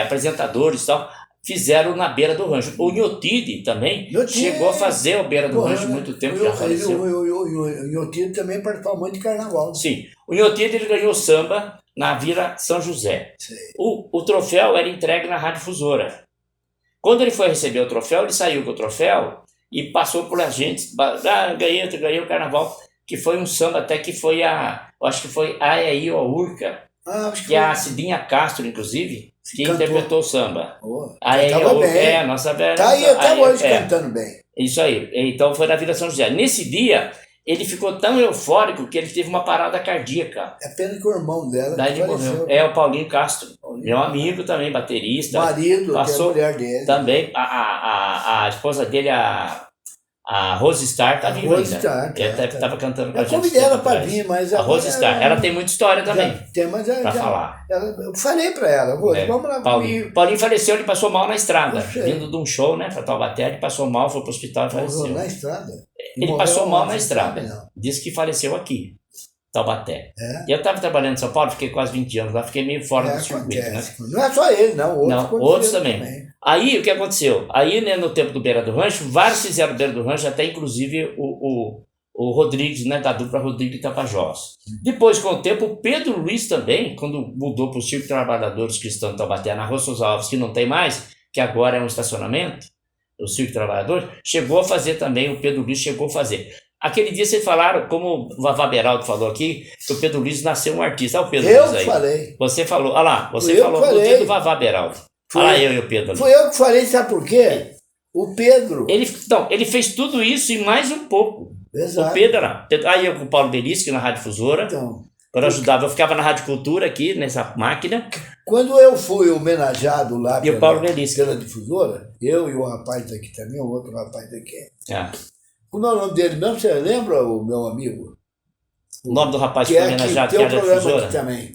apresentadores e tal fizeram na beira do rancho. O Nhotide também chegou a fazer o beira do rancho muito tempo, já faleceu. O Nhotide também participou muito de carnaval. Sim. O Nhotide ele ganhou samba na Vila São José. O troféu era entregue na Rádio Difusora. Quando ele foi receber o troféu, ele saiu com o troféu e passou por a gente. Ganhei o carnaval. Que foi um samba até que foi acho que foi Ayaí Urca, que é a Cidinha Castro, inclusive, que interpretou o samba. Ayaí Urca, nossa velha. Tá aí até hoje cantando bem. Isso aí, então foi na Vila São José. Nesse dia, ele ficou tão eufórico que ele teve uma parada cardíaca. É pena que o irmão dela Daí ele morreu. É o Paulinho Castro. Meu amigo também, baterista. Marido, passou, que é a mulher dele. Também, a esposa dele, a Rose Starr, tá viva ainda. Ela estava cantando com a gente. Eu convidei ela para vir, mas... A Rose Starr, ela tem muita história também. Tem, mas para falar. Eu falei para ela, vamos lá comigo. Paulinho faleceu, ele passou mal na estrada. Vindo de um show, né, para Taubaté, ele passou mal, foi para o hospital e faleceu. Na estrada? Ele passou mal na estrada. Disse que faleceu aqui, Taubaté. E eu estava trabalhando em São Paulo, fiquei quase 20 anos lá, fiquei meio fora do circuito, né? Não é só ele, não. Outros também. Aí, o que aconteceu? Aí, né, no tempo do Beira do Rancho, vários fizeram Beira do Rancho, até inclusive o Rodrigues, né, da dupla Rodrigues e Tapajós. Depois, com o tempo, o Pedro Luiz também, quando mudou para o Circo de Trabalhadores Cristãos de Taubaté, na Rua Souza Alves, que não tem mais, que agora é um estacionamento, o Circo de Trabalhadores, chegou a fazer também, o Pedro Luiz chegou a fazer. Aquele dia vocês falaram, como o Vavá Beraldo falou aqui, que o Pedro Luiz nasceu um artista. Olha o Pedro Luiz aí. Eu falei. Você falou, olha lá, você falou no dia do Vavá Beraldo. Olha lá eu e o Pedro ali. Foi eu que falei, sabe por quê? O Pedro... Ele fez tudo isso e mais um pouco. Exato. O Pedro lá. Aí eu com o Paulo Belisque na Rádio Difusora. Então, eu ajudava, eu ficava na Rádio Cultura aqui, nessa máquina. Quando eu fui homenageado lá e o Paulo Belisque. Pela Difusora, eu e o rapaz daqui também, o outro rapaz daqui. Como é o nome dele mesmo? Você lembra, o meu amigo? O nome do rapaz que foi homenageado, que era da Difusora? Aqui também.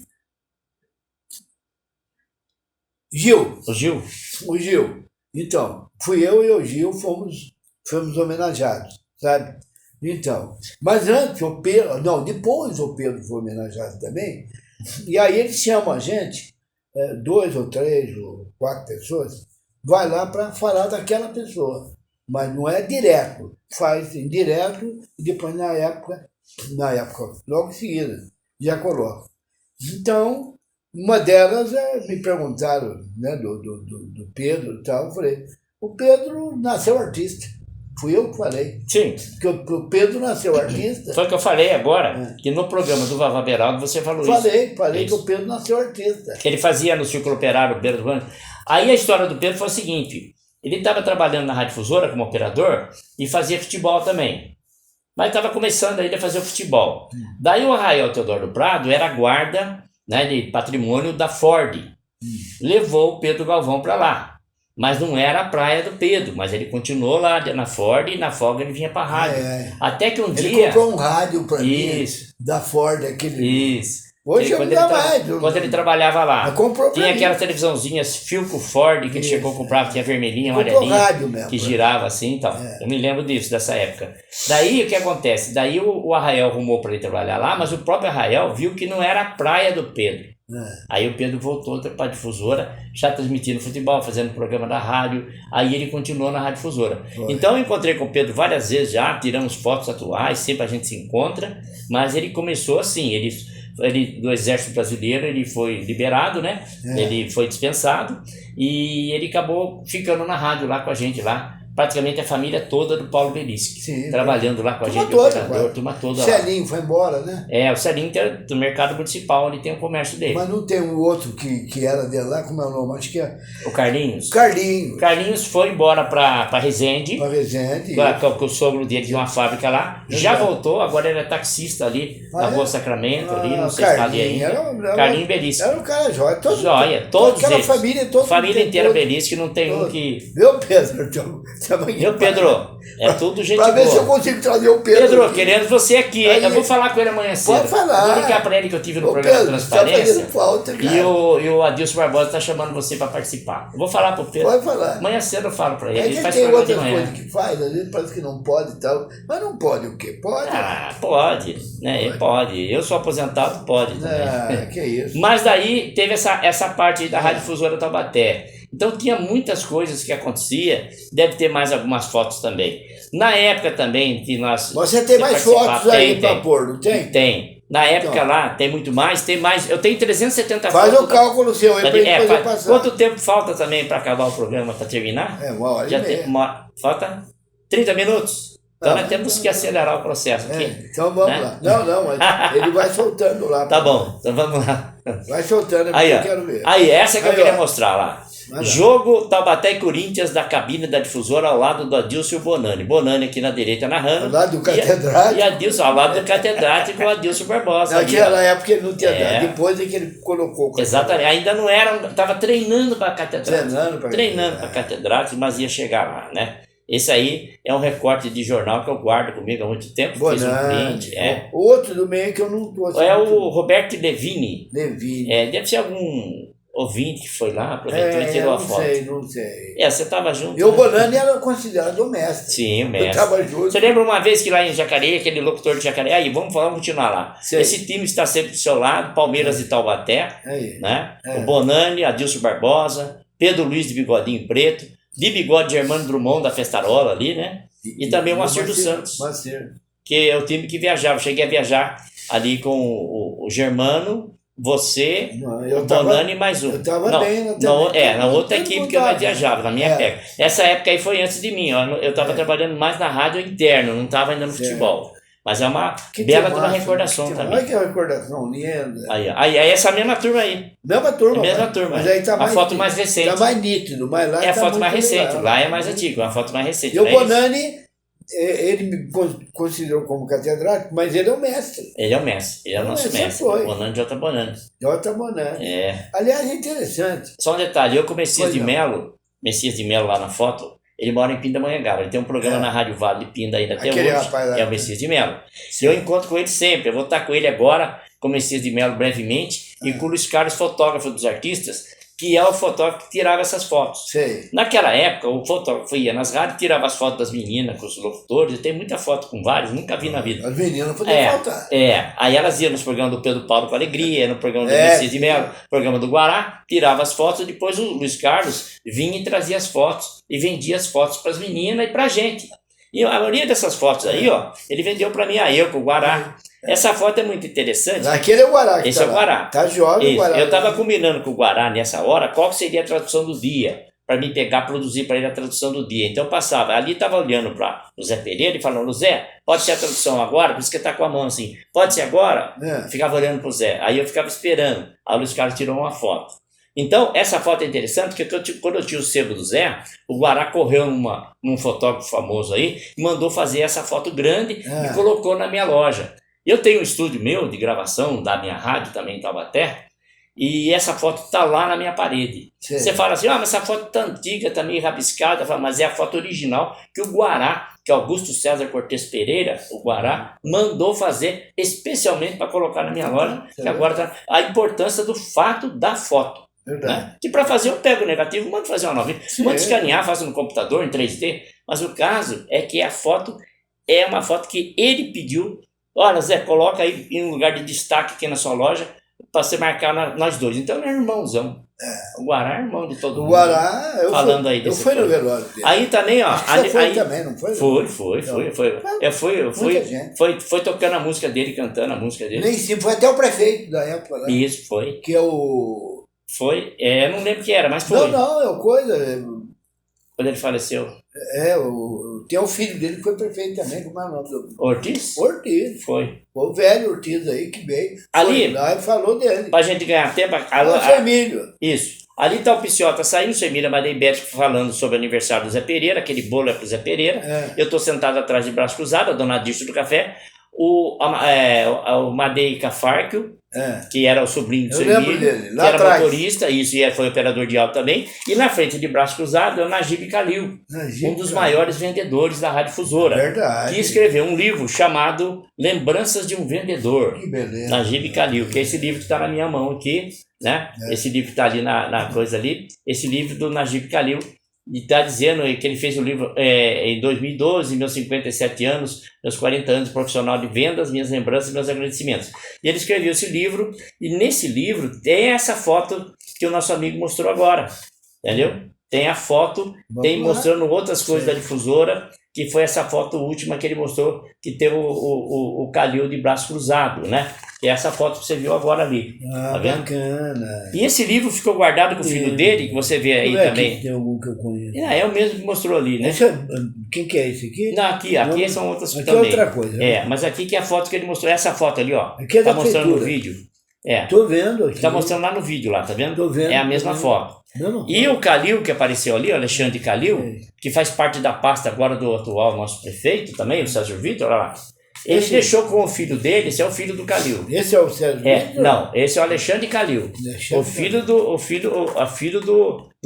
Gil. O Gil? O Gil. Então, fui eu e o Gil, fomos homenageados, sabe? Então, mas antes o Pedro, não, depois o Pedro foi homenageado também, e aí eles chamam a gente, 2 ou 3 ou 4 pessoas, vai lá para falar daquela pessoa, mas não é direto, faz indireto e depois na época, logo em seguida, já coloca. Então, uma delas me perguntaram, né, do Pedro e tal, eu falei, o Pedro nasceu artista. Fui eu que falei. Sim. Que o Pedro nasceu artista. Foi o que eu falei agora, que no programa do Vavá Beraldo você falou isso. Falei que o Pedro nasceu artista. Que ele fazia no Círculo Operário, Beira do Rancho. Aí a história do Pedro foi o seguinte, ele estava trabalhando na Rádio Difusora como operador e fazia futebol também. Mas estava começando ainda a fazer o futebol. Daí o Arraial Teodoro do Prado era guarda, né, de patrimônio da Ford. Levou o Pedro Galvão para lá. Mas não era a praia do Pedro, mas ele continuou lá na Ford e na folga ele vinha para a rádio. Até que um dia... Ele comprou um rádio para mim, da Ford, aquele... Isso. Hoje eu não mais. Quando ele trabalhava lá, tinha aquelas mim. Televisãozinhas Philco Ford que ele chegou a comprar, tinha vermelhinha, amarelinha, que girava assim e tal. Eu me lembro disso, dessa época. Daí o que acontece? Daí o Arraial arrumou para ele trabalhar lá, mas o próprio Arraial viu que não era a praia do Pedro. Aí o Pedro voltou para a Difusora, já transmitindo futebol, fazendo programa da rádio, aí ele continuou na Rádio Difusora. Então eu encontrei com o Pedro várias vezes já, tiramos fotos atuais, sempre a gente se encontra, mas ele começou assim, ele do Exército Brasileiro, ele foi liberado, né? Ele foi dispensado e ele acabou ficando na rádio lá com a gente lá. Praticamente a família toda do Paulo Belisque, trabalhando lá com a gente, turma toda. O Celinho foi embora, né? O Celinho tem do mercado municipal, ele tem o comércio dele. Mas não tem um outro que era de lá, como é o nome? Acho que é... O Carlinhos? Carlinhos foi embora para Resende. Para Resende. Com o sogro dele de uma fábrica lá. Já voltou, agora ele é taxista ali, na Rua Sacramento, ali, não sei se está ali ainda. Carlinhos Belisque. Era um cara jóia. Todos aquela eles. família inteira Belisque, não tem um que... Meu Pedro, Meu Pedro, é tudo gente boa. Pra ver se eu consigo trazer o Pedro. Pedro, querendo você aqui. Aí, eu vou falar com ele amanhã cedo. Pode falar. Vou ligar pra ele que eu tive no programa Pedro, Transparência. Tá falta, cara. E o Adilson Barbosa tá chamando você pra participar. Eu vou falar pro Pedro. Pode falar. Amanhã cedo eu falo pra ele. Ele faz tem programa de outras manhã. coisas que faz, às vezes parece que não pode e tal. Mas não pode o quê? Pode. Pode. Né? Pode. Eu sou aposentado, pode também. Que isso. Mas daí teve essa parte aí da Rádio Difusora Taubaté. Então tinha muitas coisas que acontecia, deve ter mais algumas fotos também. Na época também que nós... Você tem mais fotos aí para pôr, não tem? Tem. Na época lá tem muito mais, eu tenho 370 fotos. Faz o cálculo seu aí para gente poder passar. Quanto tempo falta também para acabar o programa, para terminar? 1h30. Falta 30 minutos. Então nós temos que acelerar o processo aqui. Então vamos lá. Não, mas ele vai soltando lá. Tá bom, então vamos lá. Vai soltando, aí, eu quero ver. Aí, essa que eu queria mostrar lá. Jogo Taubaté e Corinthians da cabine da difusora ao lado do Adilson e o Bonani. Bonani aqui na direita narrando. Ao lado do catedrático. E Adilson ao lado do catedrático, o Adilson Barbosa. Naquela época ele não tinha dado. Depois é que ele colocou. Exatamente. Ainda não era. Estava treinando para catedrático. Treinando para catedrático, mas ia chegar lá, né? Esse aí é um recorte de jornal que eu guardo comigo há muito tempo. Bonani, fiz um print. Outro do meio que eu não estou. É o Roberto Levini. Levini. Deve ser algum ouvinte que foi lá, aproveitou e tirou a foto. Não sei. Você estava junto. E o Bonani era considerado o mestre. Sim, o mestre. Eu estava junto. Você lembra uma vez que lá em Jacareí, aquele locutor de Jacareí, aí vamos continuar lá. Sei. Esse time está sempre do seu lado, Palmeiras e Taubaté, né? O Bonani, Adilson Barbosa, Pedro Luiz de Bigodinho Preto, de bigode Germano Drummond da Festarola ali, né? E também o Moacir dos Santos, que é o time que viajava. Eu cheguei a viajar ali com o Germano, você, o Bonani e mais um. Eu estava bem na outra equipe que eu mais viajava, na minha época. Essa época aí foi antes de mim, ó. Eu estava trabalhando mais na rádio interno, não estava ainda no futebol. Mas é uma bela de uma recordação também. Olha que recordação linda. Aí essa mesma turma aí. Mesma turma. Mesma turma. Mas aí tá a foto mais recente. Está mais nítido, mas lá é a foto mais recente. Legal. Lá é mais antiga, uma foto mais recente. E o Bonani, ele me considerou como catedrático, mas ele é o mestre. Ele é o mestre, ele é o nosso mestre. O Bonani J. Bonani. J. Bonani. Aliás, é interessante. Só um detalhe, eu com o Messias de Melo lá na foto, ele mora em Pindamonhangaba, ele tem um programa na Rádio Vale de Pinda ainda até hoje, é o Messias de Melo. E eu encontro com ele sempre, eu vou estar com ele agora, com o Messias de Melo brevemente, e com o Luiz Carlos, fotógrafo dos artistas, que é o fotógrafo que tirava essas fotos. Sei. Naquela época, o fotógrafo ia nas rádios, tirava as fotos das meninas com os locutores, eu tenho muita foto com vários, nunca vi na vida. As meninas não podiam faltar. Aí elas iam nos programas do Pedro Paulo com Alegria, no programa do Messias de Melo, programa do Guará, tirava as fotos, depois o Luiz Carlos vinha e trazia as fotos, e vendia as fotos para as meninas e para a gente. E a maioria dessas fotos aí, ó, ele vendeu para mim, com o Guará. Essa foto é muito interessante. Aquele é o Guará. Esse é o Guará. Tá jovem o Guará. Eu estava combinando com o Guará nessa hora qual seria a tradução do dia, para me pegar, produzir para ele a tradução do dia. Então eu passava, ali estava olhando para o Zé Pereira e falando, Zé, pode ser a tradução agora? Por isso que ele está com a mão assim, pode ser agora? Ficava olhando para o Zé. Aí eu ficava esperando. Aí o Luiz Carlos tirou uma foto. Então, essa foto é interessante, porque quando eu tinha o sebo do Zé, o Guará correu num fotógrafo famoso aí e mandou fazer essa foto grande e colocou na minha loja. Eu tenho um estúdio meu de gravação da minha rádio também em Taubaté, e essa foto está lá na minha parede. Sim. Você fala assim, mas essa foto está antiga, está meio rabiscada, mas é a foto original que o Guará, que é Augusto César Cortes Pereira, o Guará, mandou fazer especialmente para colocar na minha loja, que agora tá a importância do fato da foto. Né? Que para fazer eu pego o negativo, mando fazer uma novinha, mando escanear, faço no computador, em 3D, mas o caso é que a foto é uma foto que ele pediu. Olha, Zé, coloca aí em um lugar de destaque aqui na sua loja para você marcar nós dois. Então ele é irmãozão. O Guará é irmão de todo mundo. O Guará, eu fui no velório dele. Aí também, ó. Você foi também, não foi? Foi tocando a música dele, cantando a música dele. Nem sim, foi até o prefeito da época lá. Isso, foi. Que é o... Foi, eu não lembro que era, mas foi. Não, é o coisa... Quando ele faleceu. Tem o filho dele que foi prefeito também, como é o nome do... Ortiz? Ortiz. Foi. O velho Ortiz aí que veio. Ali, foi lá e falou dele. Pra gente ganhar tempo... O Emílio. Isso. Ali tá o Piciota saindo, o seu Emílio Amadei falando sobre o aniversário do Zé Pereira, aquele bolo é pro Zé Pereira. Eu tô sentado atrás de braço cruzado, a dona Dirce do Café. O Madei Cafarquio, que era o sobrinho do seu Emílio, que era atrás. Motorista, isso, e foi operador de áudio também. E na frente de braço cruzado é o Najib Khalil, um dos maiores vendedores da Rádio Difusora. Verdade. Que escreveu um livro chamado Lembranças de um Vendedor. Que beleza. Najib Khalil, que é esse livro que está na minha mão aqui, né? Esse livro que está ali na coisa ali, esse livro do Najib Khalil. E está dizendo que ele fez o livro em 2012, meus 57 anos, meus 40 anos de profissional de vendas, minhas lembranças e meus agradecimentos. E ele escreveu esse livro, e nesse livro tem essa foto que o nosso amigo mostrou agora, entendeu? Tem a foto, tem mostrando outras coisas da difusora, que foi essa foto última que ele mostrou, que tem o Calil de braço cruzado, né? Que é essa foto que você viu agora ali. Tá vendo? Bacana. E esse livro ficou guardado com o filho dele, que você vê aí também. Tem algum que eu conheço. É o mesmo que mostrou ali, né? Quem que é esse aqui? Não, aqui são outras aqui também. É outra coisa. Né? Mas aqui que é a foto que ele mostrou, essa foto ali, ó. Aqui é tá da mostrando prefeitura. no vídeo. Tô vendo aqui. Tá mostrando lá no vídeo, lá, tá vendo? Tô vendo. É a mesma foto. Não. E o Calil, que apareceu ali, o Alexandre Calil, que faz parte da pasta agora do atual nosso prefeito também, o Sérgio Vitor, olha lá. Ele deixou com o filho dele, esse é o filho do Calil. Esse é o Sérgio Vitor? Não, esse é o Alexandre Calil. O filho do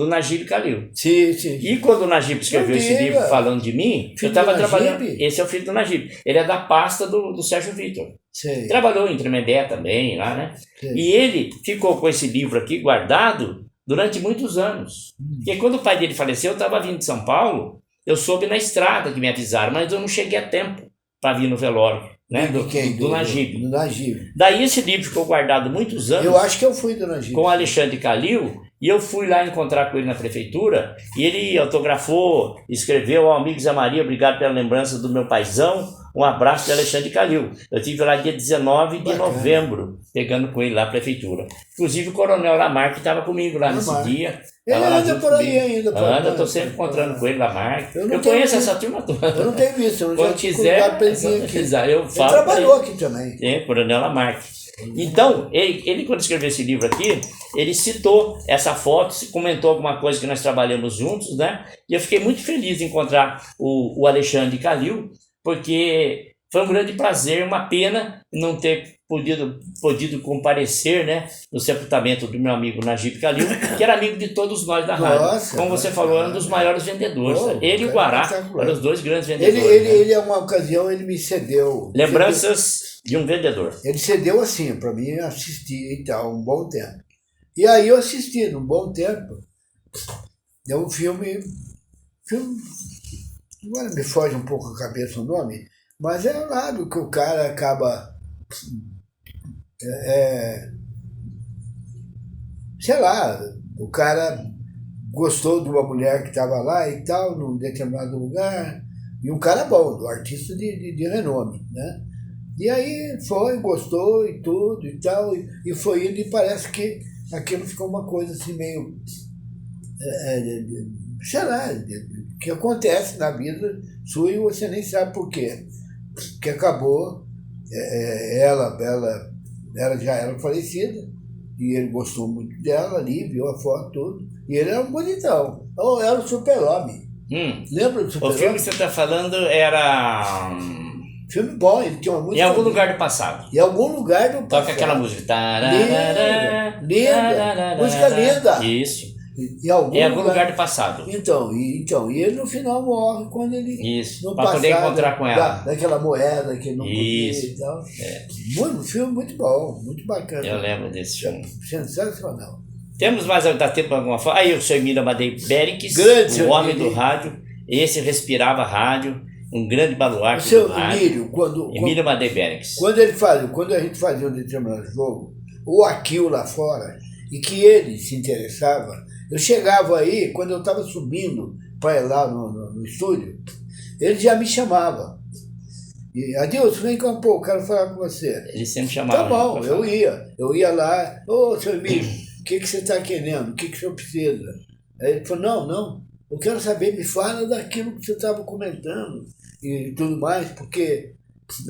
Najib Calil. Sim. E quando o Najib escreveu esse livro falando de mim, eu estava trabalhando. Esse é o filho do Najib. Ele é da pasta do Sérgio Vitor. Sim. Trabalhou em Tremembé também, lá, né? Sim. E ele ficou com esse livro aqui guardado durante muitos anos. Porque quando o pai dele faleceu, eu estava vindo de São Paulo, eu soube na estrada que me avisaram, mas eu não cheguei a tempo para vir no velório, né? Do Najib. Do Najib. Daí esse livro ficou guardado muitos anos. Eu acho que eu fui do Najib. Com o Alexandre Calil, e eu fui lá encontrar com ele na prefeitura, e ele autografou, escreveu: "Ó, amigo Zé Maria, obrigado pela lembrança do meu paizão, um abraço de Alexandre Calil." Eu estive lá dia 19 de novembro, pegando com ele lá na prefeitura. Inclusive o Coronel Lamarck estava comigo lá nesse dia. Ele anda por aí ainda. Anda, estou sempre encontrando com ele, Lamarck. Eu conheço essa turma toda. Eu não tenho visto, eu quando quiser, eu falo. Ele trabalhou aqui também. Coronel Lamarck. Então, ele quando escreveu esse livro aqui, ele citou essa foto, comentou alguma coisa que nós trabalhamos juntos, né? E eu fiquei muito feliz de encontrar o Alexandre Calil, porque foi um grande prazer, uma pena não ter podido comparecer, né, no sepultamento do meu amigo Najib Calil, que era amigo de todos nós da rádio. Como você falou, era um dos maiores vendedores. Ele e o Guará eram os dois grandes vendedores. Ele, uma ocasião, ele me cedeu. Lembranças de um vendedor. Ele cedeu assim, para mim assistir e tal, um bom tempo. E aí eu assisti, num bom tempo. É um filme. Agora me foge um pouco a cabeça o nome, mas é lá do que o cara acaba. Sei lá, o cara gostou de uma mulher que estava lá e tal, num determinado lugar, e um cara bom, um artista de renome, né? E aí foi, gostou e tudo e tal, e foi indo, e parece que aquilo ficou uma coisa assim meio, sei lá, que acontece na vida sua e você nem sabe por quê. Que acabou, ela já era falecida, e ele gostou muito dela ali, viu a foto, tudo, e ele era um bonitão, era o Super-Homem. Lembra do Super-Homem? O filme que você está falando era... Filme bom, ele tinha uma música. Em algum lugar do passado. Em algum lugar do passado. Toca aquela música. Linda, música linda. Isso. Em algum lugar do passado. Então, e ele no final morre quando ele... Isso, para poder encontrar com ela. Daquela moeda que não podia e tal. Um filme muito bom, muito bacana. Eu lembro desse filme. Sensacional. Temos mais, dá tempo para alguma forma? Aí o senhor Emílio Amadei Bérix, o homem do rádio, esse respirava rádio, um grande baluarte do rádio. Emílio Amadei Bérix. Quando a gente fazia um determinado jogo, ou aquilo lá fora, e que ele se interessava, eu chegava aí, quando eu estava subindo para ir lá no estúdio, ele já me chamava. E, Adilson, vem cá um pouco, quero falar com você. Ele sempre chamava. Tá bom, eu ia lá, seu Emílio, o que você está querendo? O que o senhor precisa? Aí ele falou, não, eu quero saber, me fala daquilo que você estava comentando e tudo mais, porque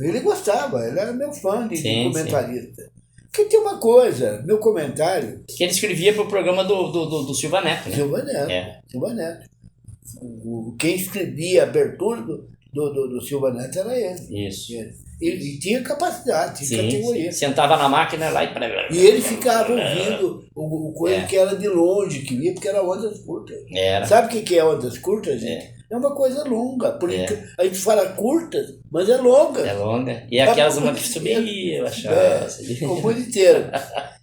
ele gostava, ele era meu fã de comentarista. Sim. Porque tem uma coisa, meu comentário... Que ele escrevia para o programa do Silva Neto, né? Silva Neto. Quem escrevia a abertura do Silva Neto era ele. Isso. E tinha capacidade, tinha categoria. Sim. Sentava na máquina lá e ele ficava ouvindo o coisa que era de longe, que via, porque era ondas curtas. Sabe o que é ondas curtas, gente? É uma coisa longa, porque a gente fala curtas, mas é longa. É longa. E aquelas uma que subia, eu achava. O mundo inteiro.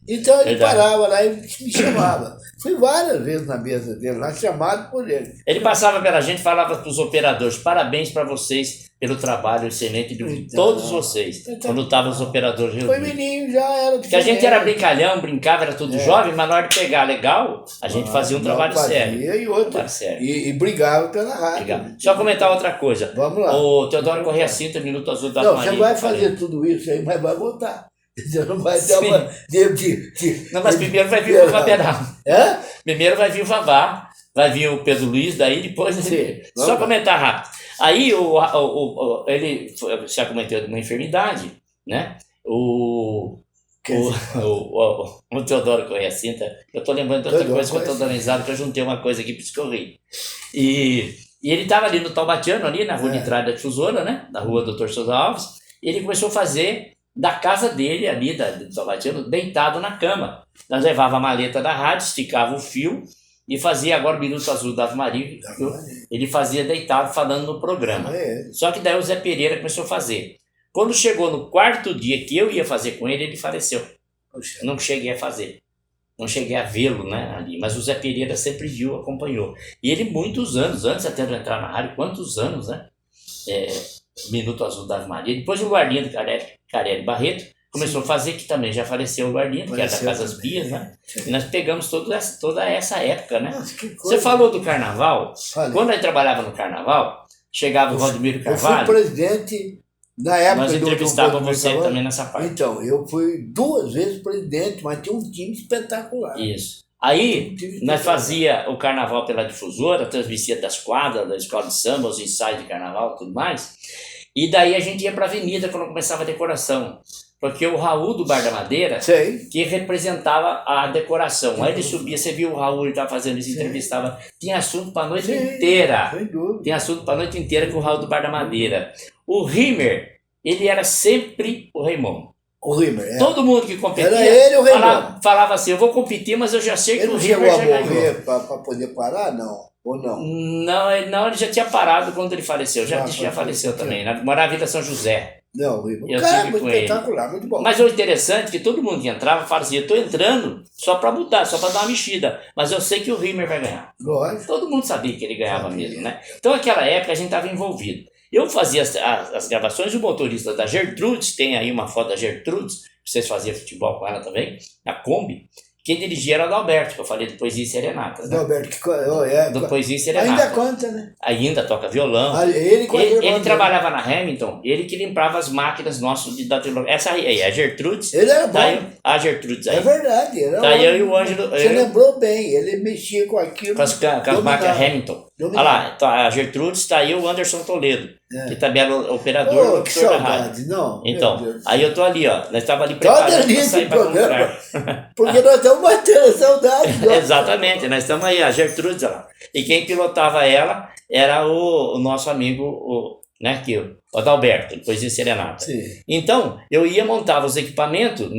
Então ele parava lá e me chamava. Fui várias vezes na mesa dele, lá chamado por ele. Ele passava pela gente e falava para os operadores: parabéns para vocês pelo trabalho excelente de todos vocês. Quando estavam os operadores reunidos. Foi menino, já era. Porque a gente era brincalhão, brincava, era tudo jovem, mas na hora de pegar legal, a gente fazia um trabalho sério. E brigava pela rádio. Só comentar outra coisa. Vamos lá. O Teodoro Corrêa Cinta, Minuto Azul da Maria. Você vai fazer tudo isso aí, mas vai voltar. Você não vai ter uma... Não, mas primeiro vai vir o Vavá Penal. Primeiro vai vir o Vavá, vai vir o Pedro Luiz, daí depois... Só comentar rápido. Aí ele já comentou de uma enfermidade, né? O Teodoro Correia Cinta, eu tô lembrando de outra coisa que eu tô dando risada, que eu juntei uma coisa aqui, por isso que eu ri. E ele estava ali no Taubatiano, ali na rua de entrada da Difusora, né? Na rua Dr. Souza Alves, e ele começou a fazer da casa dele, ali do Taubatiano, deitado na cama. Nós levava a maleta da rádio, esticava o fio e fazia agora o Minuto Azul da Ave Maria, ele fazia deitado falando no programa. Só que daí o Zé Pereira começou a fazer. Quando chegou no 4º dia que eu ia fazer com ele, ele faleceu. Não cheguei a fazer. Não cheguei a vê-lo, né, ali. Mas o Zé Pereira sempre viu, acompanhou. E ele muitos anos, antes até de eu entrar na rádio, quantos anos, né? Minuto Azul da Ave Maria. Depois o Guardião Carelli Barreto começou a fazer, que também já faleceu o Guardião, que era da Casas Bias, né? E nós pegamos toda essa época, né? Nossa, você falou do Carnaval. Quando eu trabalhava no Carnaval, chegava o Valdemiro Carvalho. Eu fui presidente... Na época nós entrevistávamos você também nessa parte. Então, eu fui 2 vezes presidente, mas tinha um time espetacular. Isso. Aí, nós fazia o carnaval pela Difusora, transmitia das quadras, da escola de samba, os ensaios de carnaval e tudo mais. E daí a gente ia para a avenida quando começava a decoração. Porque o Raul do Bar da Madeira, que representava a decoração. Aí ele subia, você viu o Raul, ele estava fazendo isso, entrevistava. Tinha assunto para a noite inteira. Tinha assunto para a noite inteira com o Raul do Bar da Madeira. O Rimmer, ele era sempre o Raimundo. O Rimmer, todo mundo que competia era ele, o falava assim, eu vou competir, mas eu já sei que o Rimmer já ganhou. Ele não chegou a morrer para poder parar, não? Ou não? Não, ele já tinha parado quando ele faleceu. Já faleceu também. Morava na Vila São José. Não, o Rimmer. Eu tive com ele. Espetacular, muito bom. Mas o interessante é que todo mundo que entrava falava assim, eu estou entrando só para mudar, só para dar uma mexida. Mas eu sei que o Rimmer vai ganhar. Lógico. Todo mundo sabia que ele ganhava mesmo, né? Então naquela época a gente estava envolvido. Eu fazia as gravações, o motorista da Gertrudes, tem aí uma foto da Gertrudes, vocês faziam futebol com ela também, a Kombi. Quem dirigia era o Adalberto, que eu falei do Poesia e Serenatas. Né? Do Poesia e Serenatas. Ainda canta, né? Ainda toca violão. Ele trabalhava na Hamilton, ele que limpava as máquinas nossas da televisão. Essa aí, a Gertrudes. Ele era bom. A Gertrudes aí. É verdade. Daí eu e o Ângelo. Você lembrou bem, ele mexia com aquilo. Com as máquinas Hamilton. Olha lá, a Gertrudes, está aí o Anderson Toledo, que também era o operador. Que saudade, não. Então, aí eu tô ali, ó. Nós estávamos ali preparados para sair para comprar. Porque nós estamos matando a saudade. Exatamente, nós estamos aí, a Gertrudes, ó. E quem pilotava ela era o nosso amigo, o Adalberto, depois de Serenata. Sim. Então, eu ia, montava os equipamentos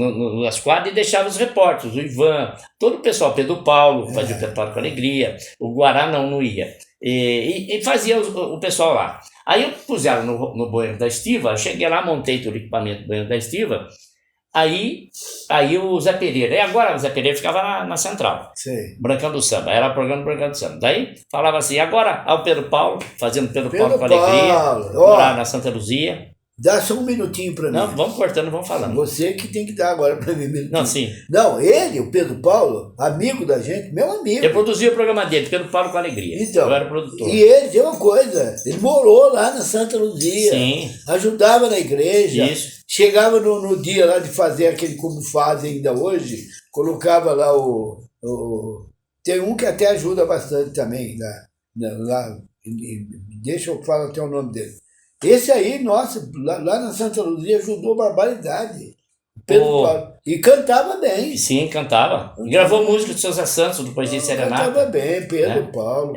nas quadras e deixava os repórteres, o Ivan, todo o pessoal, Pedro Paulo, fazia o Pedro Paulo com Alegria, o Guará não ia. E fazia o pessoal lá. Aí eu puseram no Boêmio da Estiva, eu cheguei lá, montei todo o equipamento do Boêmio da Estiva, aí o Zé Pereira, e agora o Zé Pereira ficava na central, Brancão do Samba, era o programa Brancão do Samba. Daí falava assim, agora o Pedro Paulo, fazendo Pedro Paulo com Alegria, lá na Santa Luzia. Dá só um minutinho para mim. Não, vamos cortando, vamos falando. Você que tem que dar agora para mim. Não, sim. Não, ele, o Pedro Paulo, amigo da gente, meu amigo. Eu produzia o programa dele, Pedro Paulo com Alegria. Então, eu era produtor. E ele tem uma coisa, ele morou lá na Santa Luzia. Sim. Ajudava na igreja. Isso. Chegava no dia lá de fazer aquele como fazem ainda hoje, colocava lá tem um que até ajuda bastante também, lá deixa eu falar até o nome dele. Esse aí, nossa, lá na Santa Luzia ajudou barbaridade. Pedro Paulo. E cantava bem. Sim, cantava. Gravou música de Souza Santos, do Poesia e Serenata. Cantava bem, Pedro Paulo.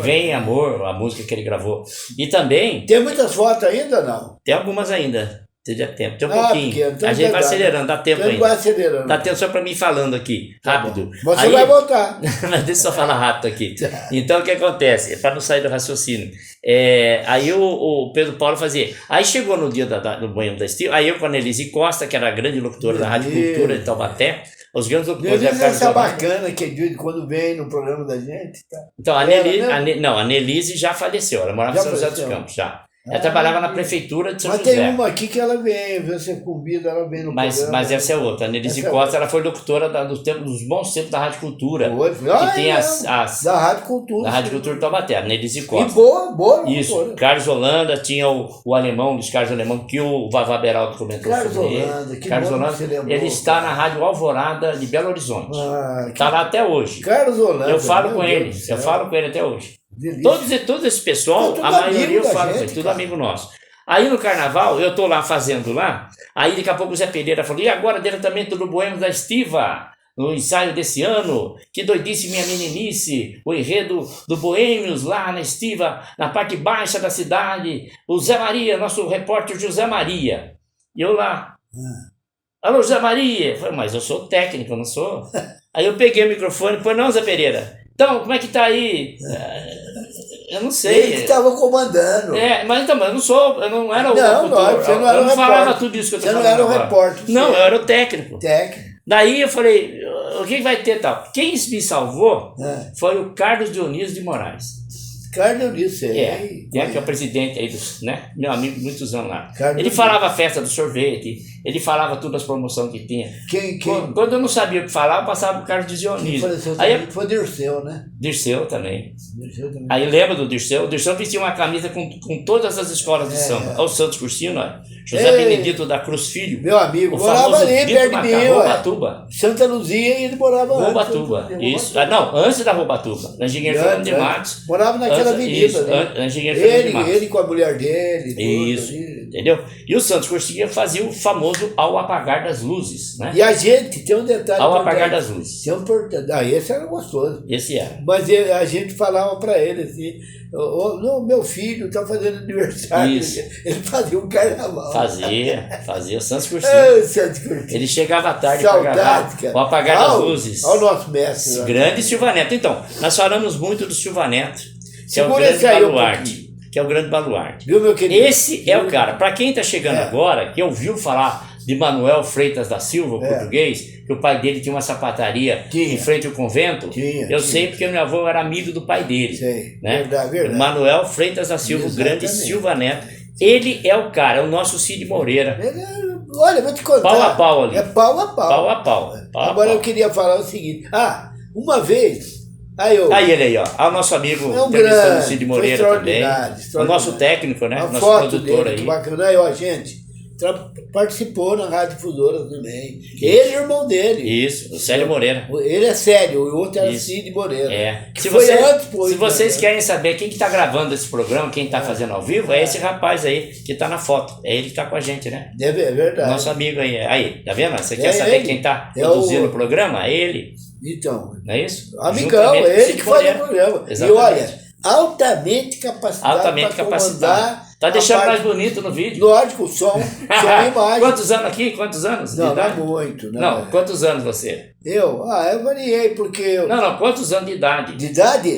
Vem Amor, a música que ele gravou. E também... Tem muitas fotos ainda, não? Tem algumas ainda. Teria tempo. Tem um pouquinho. Então a gente vai acelerando, dá tempo ainda. Vai acelerando. Dá tempo só para mim falando aqui, rápido. Você vai voltar. Mas deixa eu só falar rápido aqui. Então o que acontece? Para não sair do raciocínio. Aí o Pedro Paulo fazia. Aí chegou no dia do Boêmio da Estiva, aí eu com a Nelise Costa, que era a grande locutora da Rádio Cultura de Taubaté, os grandes locutores. Essa bacana que de quando vem no programa da gente. Tá? Então, a Nelise já faleceu, ela morava em São José dos Campos, já. Ela trabalhava na prefeitura de São José. Mas tem uma aqui que ela vem, você convida, ela vem no programa. Mas essa é outra. A Nelise Costa, ela foi locutora dos bons tempos da Rádio Cultura. Que tem da Rádio Cultura. Da Rádio Cultura de Taubaté, a Nelise Costa. E boa. Isso. Locutora. Carlos Holanda, tinha o alemão, Luiz Carlos Alemão, que o Vavá Beraldo comentou sobre ele. Carlos Holanda, ele está na Rádio Alvorada de Belo Horizonte. Está lá até hoje. Carlos Holanda. Eu falo com ele. Eu falo com ele até hoje. Todo esse pessoal, a maioria eu falo com ele, tudo amigo nosso. Aí no carnaval, eu tô lá fazendo lá, aí daqui a pouco o Zé Pereira falou, e agora diretamente do Boêmio da Estiva, no ensaio desse ano, que doidice minha meninice, o enredo do Boêmios lá na Estiva, na parte baixa da cidade, o Zé Maria, nosso repórter José Maria. E eu lá, alô José Maria, eu falei, mas eu sou técnico, eu não sou? Aí eu peguei o microfone e falei, não Zé Pereira, então como é que tá aí? Eu não sei. Ele que estava comandando. Mas então, eu não era o não, locutor, você não era eu não o falava repórter. tudo isso que eu tô Você falando não era o agora. repórter. Não, você eu era o técnico. técnico. Daí eu falei, o que vai ter tal? Quem me salvou foi o Carlos Dionísio de Moraes. Carlos Dionísio, Que é o presidente aí, né? Meu amigo, muitos anos lá. Carlos Ele falava a festa do sorvete, ele falava tudo as promoções que tinha. Quem? Quando eu não sabia o que falar, eu passava pro Carlos Dionísio. Aí foi Dirceu, né? Dirceu também. Dirceu também. Aí lembra do Dirceu? O Dirceu vestia uma camisa com todas as escolas de samba. Olha o Santos Cursino, José Benedito da Cruz Filho. Meu amigo, o morava famoso ali, Dito perto de mim. Robatuba. Santa Luzia e ele morava lá. Robatuba, isso. Não, antes da Robatuba. Na Engenheiro Fernando de Matos. Morava naquela avenida. Isso, né? na Engenheiro Fernando de Matos. Ele com a mulher dele. Isso, entendeu? E o Santos Cursino fazia o famoso Ao Apagar das Luzes, né? E a gente, tem um detalhe. Ao Apagar das Luzes. Tem um importante. Esse era gostoso. Esse era. Mas a gente falava para ele assim, meu filho está fazendo aniversário. Isso. Ele fazia um carnaval. Fazia o Santos Cursino. Santos Cursino. Ele chegava à tarde para gravar o Apagar das Luzes. Olha o nosso mestre. Grande Silva Neto. Então, nós falamos muito do Silva Neto, que é o Segura grande baluarte. Que é o grande baluarte. Viu, meu querido? Esse é o cara. Para quem está chegando agora, que ouviu falar de Manuel Freitas da Silva, o português, que o pai dele tinha uma sapataria em frente ao convento, eu sei porque meu avô era amigo do pai dele. Sei, né? verdade. Manuel Freitas da Silva, o grande Silva Neto. Ele é o cara, é o nosso Cid Moreira. Olha, vou te contar. Pau a pau ali. É pau a pau. Pau a pau. Agora eu queria falar o seguinte. Uma vez... Aí ele aí, ó. O nosso amigo entrevistando o Cid Moreira também. O nosso técnico, né? Nosso produtor aí. Que bacana. Aí, ó, gente, participou na Rádio Difusora também. Ele e o irmão dele. Isso, o Célio Moreira. Ele é Célio, o outro era Cid Moreira. Se vocês querem saber quem que tá gravando esse programa, quem tá fazendo ao vivo, é esse rapaz aí que tá na foto. É ele que tá com a gente, né? É verdade. Nosso amigo aí. Aí, tá vendo? Você quer saber quem tá produzindo o programa? É ele. Então, não é isso? Amigão, ele que faz o programa. Exatamente. E olha, altamente capacitado para comandar. Tá deixando mais bonito no vídeo. Lógico, som e imagem. Quantos anos aqui? Quantos anos? Não é muito. Não, quantos anos você? Eu eu variei porque... Não, quantos anos de idade? De idade?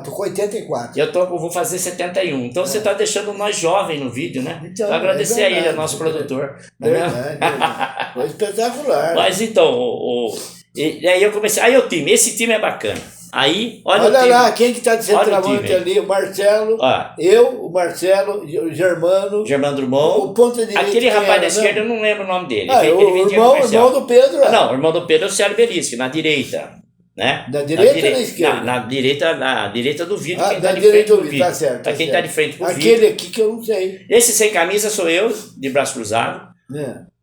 Tô com 84. Eu vou fazer 71. Então você tá deixando nós jovens no vídeo, né? Então, agradecer a ele, é nosso produtor. Verdade. Foi espetacular. Mas então, e aí eu comecei, aí o time, esse time é bacana. Aí, olha lá, quem que tá de centroavante ali, o Marcelo, o Marcelo, o Germano Drummond, o ponta direita. Aquele rapaz da esquerda, eu não lembro o nome dele. O irmão do Pedro. Não, o irmão do Pedro é o Célio Belisque, na direita. Né? Na direita ou na esquerda? Na direita do vídeo, quem tá de frente pro vídeo. Tá certo. Pra quem tá de frente pro vídeo. Aquele aqui que eu não sei. Esse sem camisa sou eu, de braço cruzado.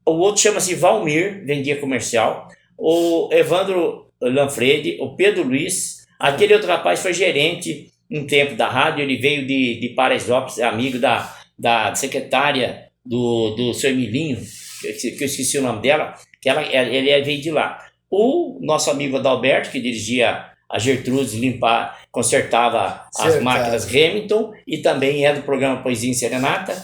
O outro chama-se Valmir, vendia comercial. O Evandro Lanfredi, o Pedro Luiz. Aquele outro rapaz foi gerente um tempo da rádio, ele veio de Paraisópolis, amigo da secretária do seu Emilinho, que eu esqueci o nome dela, que ele veio de lá. O nosso amigo Adalberto, que dirigia a Gertrudes, consertava as máquinas Remington, e também é do programa Poesia em Serenata,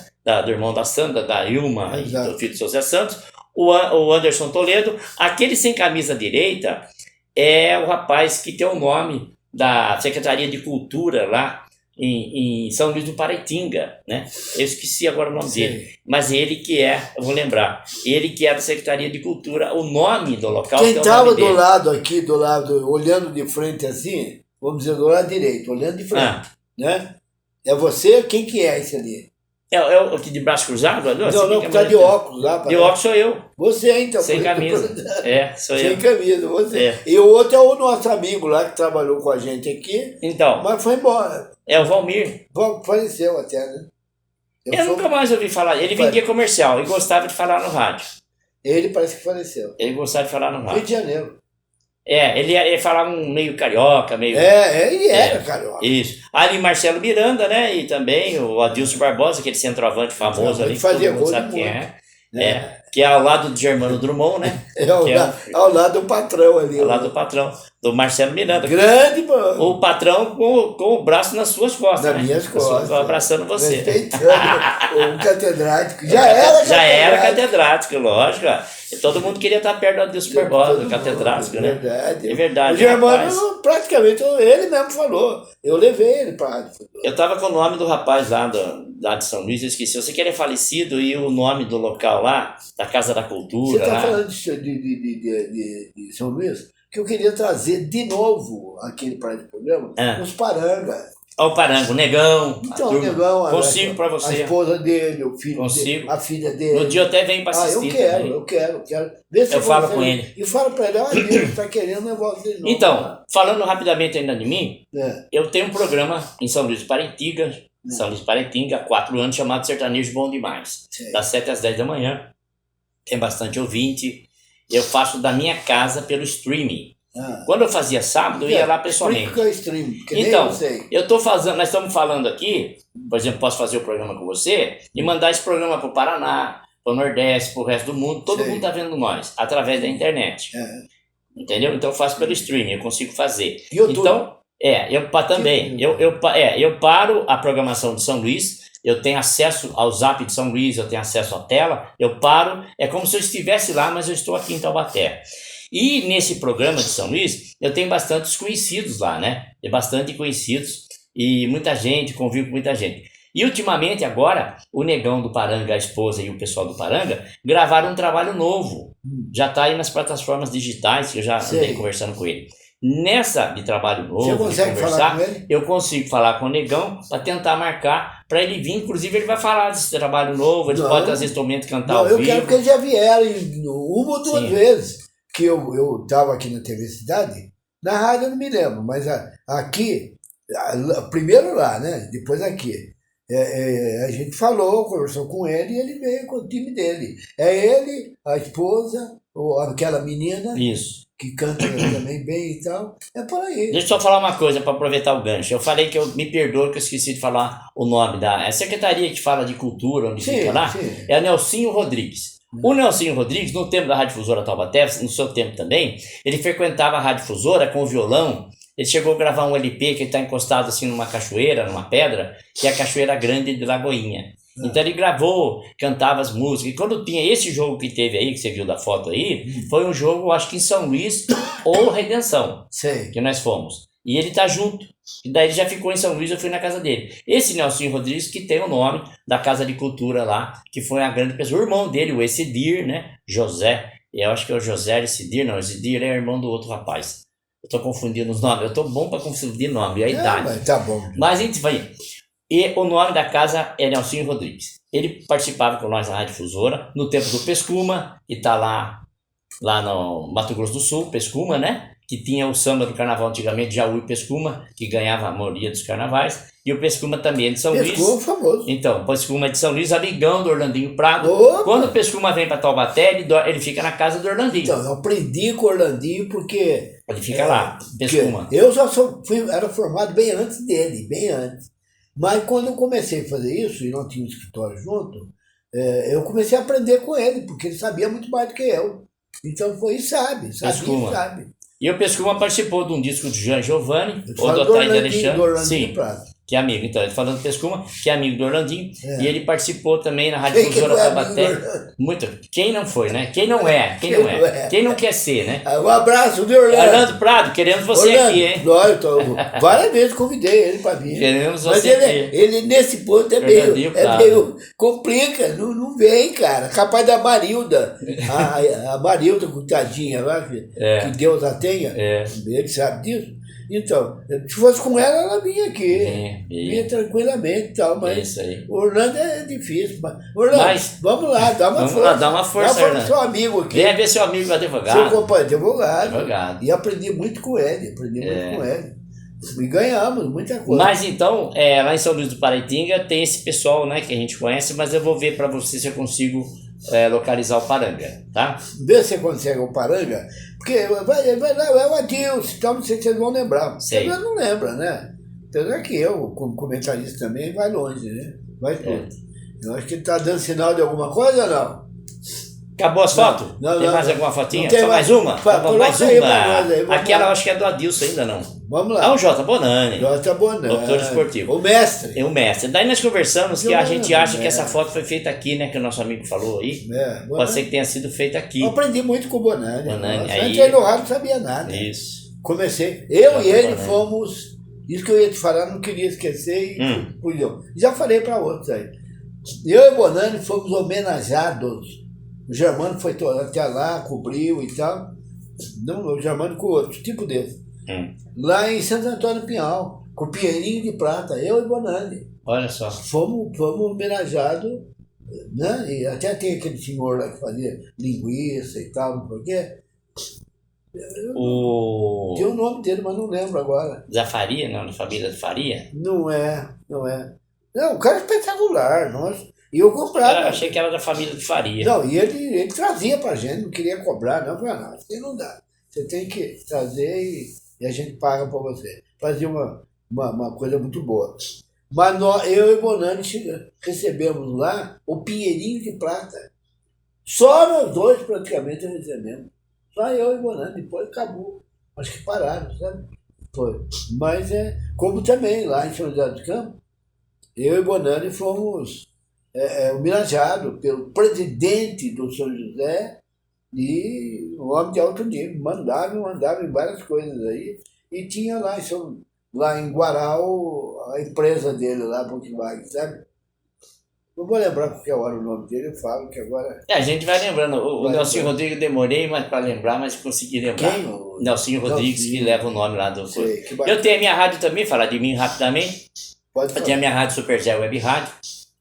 do irmão da Sandra, da Ilma, e do filho de José Santos. O Anderson Toledo, aquele sem camisa direita, é o rapaz que tem o nome da Secretaria de Cultura lá em São Luís do Paraitinga, né? Eu esqueci agora o nome dele, mas ele que eu vou lembrar, ele que é da Secretaria de Cultura, o nome do local. Quem estava do lado aqui, olhando de frente assim, vamos dizer, do lado direito, olhando de frente, né? É você? Quem que é esse ali? É o que de braço cruzado? Não, que tá de óculos lá. De óculos sou eu. Você, então. Sem camisa. Sou eu. Sem camisa, você. E o outro é o nosso amigo lá que trabalhou com a gente aqui. Então. Mas foi embora. É o Valmir. Faleceu até, né? Eu nunca mais ouvi falar. Ele vendia comercial e gostava de falar no rádio. Ele parece que faleceu. Ele gostava de falar no rádio. Rio de Janeiro. Ele falava um meio carioca, meio... Ele era carioca. Isso. Ali Marcelo Miranda, né? E também o Adilson Barbosa, aquele centroavante famoso ali, que fazia todo mundo gol sabe de quem muito. é. Que é ao lado de Germano Drummond, né? Ao lado do patrão ali. Ao lado do patrão, do Marcelo Miranda. Grande, mano. O patrão com o braço nas suas costas, Nas minhas costas. Abraçando você. Respeitando o catedrático. Já era catedrático, lógico. E todo mundo queria estar perto do Adilson Barbosa, do catedrático, né? Verdade. É verdade. O Germano, praticamente, ele mesmo falou. Eu levei ele para... Eu tava com o nome do rapaz lá de São Luís, eu esqueci. Eu sei que ele é falecido e o nome do local lá, da Casa da Cultura. Você está lá. falando de São Luís? Que eu queria trazer de novo aquele para o programa, os Paranga. Olha o Paranga, o Negão. Então, o Negão, consigo para você. A esposa dele, o filho dele, a filha dele. No dia eu até venho para assistir. Eu quero. Vê se eu falo com ele. E falo para ele, olha, ele está querendo um negócio dele. Então, falando rapidamente ainda de mim, eu tenho um programa em São Luís do Paraitinga, há 4 anos, chamado Sertanejo Bom Demais. Das 7 às 10 da manhã. Tem bastante ouvinte. Eu faço da minha casa pelo streaming. Quando eu fazia sábado, eu ia lá pessoalmente. Por que é streaming? Então, eu tô fazendo, nós estamos falando aqui, por exemplo, posso fazer o programa com você e mandar esse programa para o Paraná, para o Nordeste, para o resto do mundo. Todo mundo está vendo nós, através da internet. Entendeu? Então eu faço pelo streaming, eu consigo fazer. YouTube. Então, eu paro a programação de São Luís. Eu tenho acesso ao Zap de São Luís, eu tenho acesso à tela, eu paro, é como se eu estivesse lá, mas eu estou aqui em Taubaté. E nesse programa de São Luís, eu tenho bastantes conhecidos lá, né? Tem bastante conhecidos e muita gente, convivo com muita gente. E ultimamente agora, o Negão do Paranga, a esposa e o pessoal do Paranga, gravaram um trabalho novo. Já está aí nas plataformas digitais, que eu já andei conversando com ele. Nessa de trabalho novo, você consegue falar com ele? Eu consigo falar com o Negão para tentar marcar para ele vir. Inclusive ele vai falar desse trabalho novo, ele pode trazer instrumento, cantar ao vivo. Eu quero porque eles já vieram uma ou duas vezes que eu estava aqui na TV Cidade, na rádio eu não me lembro, mas aqui, primeiro lá, né? Depois aqui. A gente falou, conversou com ele e ele veio com o time dele. É ele, a esposa, aquela menina. Isso. Que canta também bem e tal. É por aí. Deixa eu só falar uma coisa para aproveitar o gancho. Eu falei que me perdoe que eu esqueci de falar o nome da secretaria que fala de cultura, onde fica lá. É a Nelsinho Rodrigues. O Nelsinho Rodrigues, no tempo da Rádio Difusora Taubaté, no seu tempo também, ele frequentava a Rádio Difusora com o violão. Ele chegou a gravar um LP que está encostado assim numa cachoeira, numa pedra, que é a Cachoeira Grande de Lagoinha. Então ele gravou, cantava as músicas. E quando tinha esse jogo que teve aí, que você viu da foto aí, foi um jogo, acho que em São Luís ou Redenção, que nós fomos. E ele tá junto. E daí ele já ficou em São Luís, eu fui na casa dele. Esse Nelsinho Rodrigues, que tem o nome da Casa de Cultura lá, que foi a grande pessoa. O irmão dele, o Essidir, né? José. Eu acho que é o José Essidir, não. O Essidir é irmão do outro rapaz. Eu tô confundindo os nomes. Eu tô bom para confundir nome e a idade. Mas tá bom. Mas a gente vai... E o nome da casa é Nelsinho Rodrigues. Ele participava com nós na Rádio Difusora, no tempo do Pescuma, que está lá no Mato Grosso do Sul, Pescuma, né? Que tinha o samba do carnaval antigamente, Jaú e Pescuma, que ganhava a maioria dos carnavais. E o Pescuma também é de São Luís. Pescuma famoso. Então, o Pescuma é de São Luís, amigão do Orlandinho Prado. Opa! Quando o Pescuma vem para Taubaté, ele fica na casa do Orlandinho. Então, eu aprendi com o Orlandinho porque... Ele fica lá, Pescuma. Eu já era formado bem antes dele, bem antes. Mas quando eu comecei a fazer isso, e não tinha um escritório junto, eu comecei a aprender com ele, porque ele sabia muito mais do que eu. Então foi, sabe. E o Pescuma participou de um disco de Jean Giovanni, ou do Otair Alexandre. Sim. Prado. Que é amigo, então, ele falando do Pescuma, que é amigo do Orlandinho, e ele participou também na Rádio Difusora Taubaté. Muito. Quem não foi, né? Quem não é? Quem não quer ser, né? Um abraço de Orlando. Orlando Prado, queremos você aqui, hein? Várias vezes convidei ele para vir. Queremos você aqui. Ele nesse ponto é meio complica, não vem, cara. Capaz da Marilda, a Marilda, coitadinha lá, que Deus a tenha, ele sabe disso. Então, se fosse com ela vinha aqui. Vinha tranquilamente e tal, mas Orlando é difícil. Orlando, vamos lá, dá uma força. Dá uma força, Orlando. Seu amigo aqui. Venha ver seu amigo advogado. Seu companheiro advogado. E aprendi muito com ele, E ganhamos muita coisa. Mas então, lá em São Luís do Paraitinga tem esse pessoal, né, que a gente conhece, mas eu vou ver para você se eu consigo localizar o Paranga, tá? Vê se você consegue o Paranga, porque vai lá, é o Adilson, então não sei se vocês vão lembrar. Sei. Você não lembra, né? Apesar que eu, como comentarista também, vai longe, né? Vai tudo. Eu acho que ele está dando sinal de alguma coisa ou não? Acabou as fotos? Não, Tem não, mais não. alguma fotinha? Não tem Só mais mais. uma? Coloca Mais aí uma. pra nós aí, vamos Aquela lá. eu acho que é do Adilson ainda não. Vamos lá. Ah, o Jota Bonani. Jota Bonani. Doutor esportivo. O mestre. É o mestre. Daí nós conversamos que a gente acha que é. essa foto foi feita aqui, né? Que o nosso amigo falou aí. Bonani. Pode ser que tenha sido feita aqui. Eu aprendi muito com o Bonani. Bonani, Nossa, aí- Antes no rádio não sabia nada. Isso. Comecei. Eu Jota e ele Bonani. fomos. Isso que eu ia te falar, não queria esquecer e pulhou. Já falei para outros aí. Eu e o Bonani fomos homenageados. O Germano foi até lá, cobriu e tal. Não, o Germano com outro, tipo desse. Lá em Santo Antônio do Pinhal, com o Pinheirinho de Prata, eu e o Bonani. Olha só. Fomos homenageados, né? E até tem aquele senhor lá que fazia linguiça e tal, não sei o quê. O Tem o nome dele, mas não lembro agora. da Faria, não, da família do Faria. Não é. Não, o cara é espetacular, nossa. E eu comprava. Eu achei que era da família do Faria. Não, e ele trazia pra gente, não queria cobrar, não. Eu falei, não, isso aí não dá. Você tem que trazer e a gente paga pra você. Fazia uma coisa muito boa. Mas eu e o Bonani recebemos lá o Pinheirinho de Prata. Só nós dois praticamente recebemos. Só eu e o Bonani, depois acabou. Acho que pararam, sabe? Foi. Mas como também lá em São José dos Campos, eu e o Bonani fomos homenageados pelo presidente do São José e um homem de alto nível. Mandava em várias coisas aí. E tinha lá em Guaral a empresa dele lá, Volkswagen, sabe? Não vou lembrar qualquer hora o nome dele, eu falo que agora... A gente vai lembrando. O Nelsinho Rodrigues demorei para lembrar, mas consegui lembrar. Quem? Nelsinho Rodrigues, que leva o nome lá do... Sei, que bacana. Eu tenho a minha rádio também, falar de mim rapidamente. Pode Eu falar. tenho a minha rádio Super Zé Web Rádio.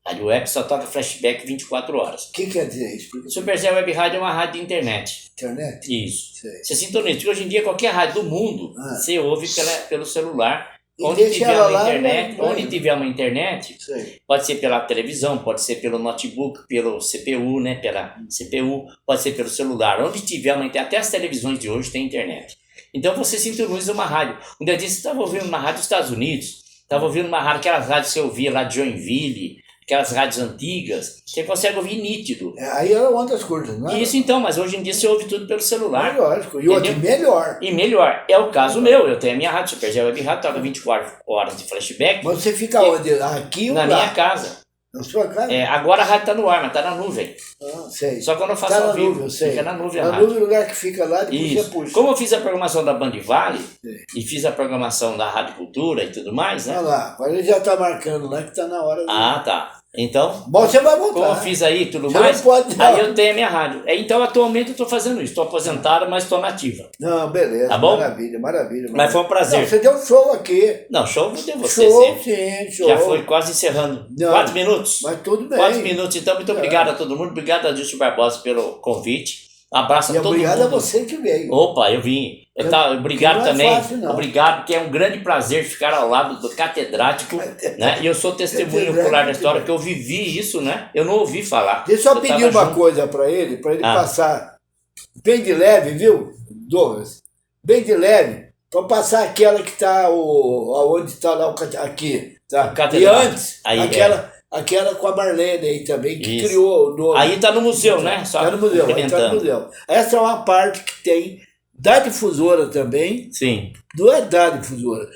Rádio Web só toca flashback 24 horas. O que quer dizer isso? Explica. Super Zé Web Rádio é uma rádio de internet. Internet? Isso. Sei. Você sintoniza. Porque hoje em dia, qualquer rádio do mundo, você ouve pelo celular. E Onde deixa tiver ela uma lá, internet, vai. onde tiver uma internet, Sei. pode ser pela televisão, pode ser pelo notebook, pelo CPU, né, pela CPU, pode ser pelo celular. Onde tiver uma internet, até as televisões de hoje têm internet. Então você sintoniza uma rádio. Um dia desse você estava ouvindo uma rádio dos Estados Unidos, estava ouvindo uma rádio, aquelas rádios que você ouvia lá de Joinville, aquelas rádios antigas, você consegue ouvir nítido. Aí era ondas curtas, não é? Isso então, mas hoje em dia você ouve tudo pelo celular. Lógico. E outro Entendeu? melhor. E melhor, é o caso meu, eu tenho a minha rádio Super Zé Web Rádio, toca 24 horas de flashback Mas você fica onde? Aqui ou na lá? minha casa. Na sua casa? Agora a rádio está no ar, mas está na nuvem. Ah, sei. Só quando eu faço Tá ao na vivo, nuvem, eu sei. fica na nuvem a Na rádio. nuvem, o lugar que fica lá, depois você Isso. puxa. Como eu fiz a programação da Band Vale Sim. e fiz a programação da Rádio Cultura e tudo mais, né? Olha lá, agora ele já está marcando lá que está na hora. Ah, tá. Então, Bom, você vai voltar. como eu fiz aí e tudo Você mais, não pode, não. aí eu tenho a minha rádio. Então, atualmente eu estou fazendo isso. Estou aposentado, mas estou nativa. Não, beleza. Tá bom? Maravilha. Mas foi um prazer. Não, você deu um show aqui. Não, show vou ter você Show, sempre. sim, show. Já foi quase encerrando. Não. 4 minutos? Mas tudo bem. 4 minutos, então. Muito obrigado a todo mundo. Obrigado a Dilson Barbosa pelo convite. Um abraço E a todo obrigado mundo. a você que veio. Opa, eu vim. Obrigado não é também. fácil, não. Obrigado, que é um grande prazer ficar ao lado do catedrático, né? E eu sou testemunho Catedrático. ocular da história, que eu vivi isso, né? Eu não ouvi falar. Deixa eu pedir tava uma junto. coisa para ele Ah. passar bem de leve, viu, Douglas? Bem de leve, para passar aquela que está aonde está lá aqui, tá? O E catedrático. antes, Aí, aquela com a Marlene aí também, que Isso. criou o nome. Aí tá no museu, né? Só Está no museu, aí tá no complementando. museu. Essa é uma parte que tem da difusora também, Sim, não é da difusora,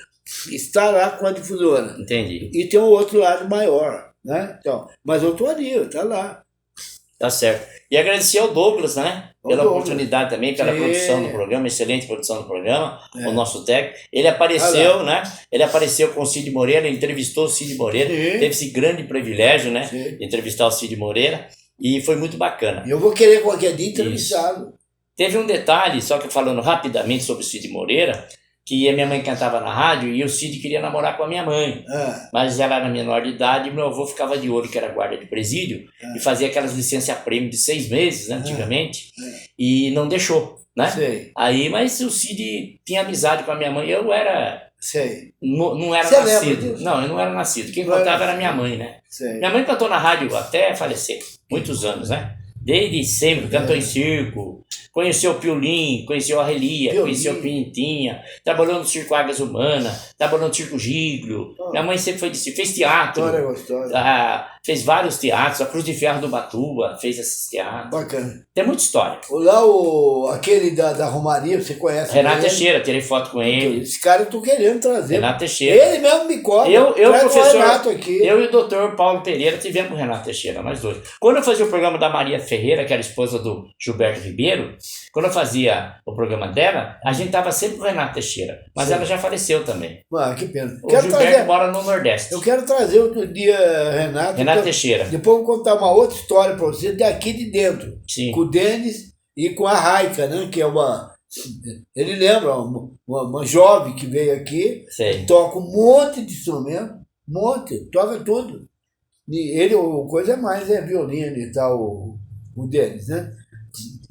está lá com a difusora. entendi. E tem um outro lado maior, né? Então, mas eu estou ali, está lá. Tá certo. E agradecer ao Douglas, né? Ao Pela Douglas. oportunidade também, pela Sim. produção do programa, excelente produção do programa, É. o nosso técnico. Ele apareceu, né? Ele apareceu com o Cid Moreira, ele entrevistou o Cid Moreira, Sim. teve esse grande privilégio, né? Sim. De entrevistar o Cid Moreira, e foi muito bacana. Eu vou querer qualquer dia entrevistá-lo. Teve um detalhe, só que falando rapidamente sobre o Cid Moreira, que a minha mãe cantava na rádio e o Cid queria namorar com a minha mãe. Ah, Mas ela era menor de idade e meu avô ficava de olho, que era guarda de presídio, e fazia aquelas licença-prêmio de 6 meses, né, antigamente, e não deixou, né? sei, Aí, mas o Cid tinha amizade com a minha mãe, eu era... sei, Não era Você lembra nascido. disso? Não, eu não era nascido. Quem Não era contava era minha mãe, né? sei. Minha mãe cantou na rádio até falecer, muitos anos, né? Desde sempre, cantou em circo, conheceu o Piolim, conheceu a Relia, conheceu o Pimentinha, trabalhou no Circo Águias Humana, trabalhou no Circo Giglio. Minha mãe sempre foi de circo, fez teatro, fez vários teatros, a Cruz de Ferro do Batuba fez esses teatros. Bacana. Tem muita história. Lá aquele da Romaria, você conhece? Renato Teixeira, tirei foto com ele. Esse cara eu tô querendo trazer. Renato Teixeira. Ele mesmo me cobra. Eu professor, o Renato aqui. Eu e o doutor Paulo Pereira tivemos com o Renato Teixeira, nós dois. Quando eu fazia o programa da Maria Ferreira, que era esposa do Gilberto Ribeiro, quando eu fazia o programa dela, a gente tava sempre com o Renato Teixeira. Mas ela já faleceu também. Que pena. O Gilberto mora no Nordeste. Eu quero trazer outro dia, Renato Teixeira. Depois eu vou contar uma outra história para você daqui de dentro. Sim. Com o Denis e com a Raica, né? Que é ele lembra, uma jovem que veio aqui, toca um monte de instrumento, toca tudo. E ele, a coisa mais é violino e tal, o Denis, né?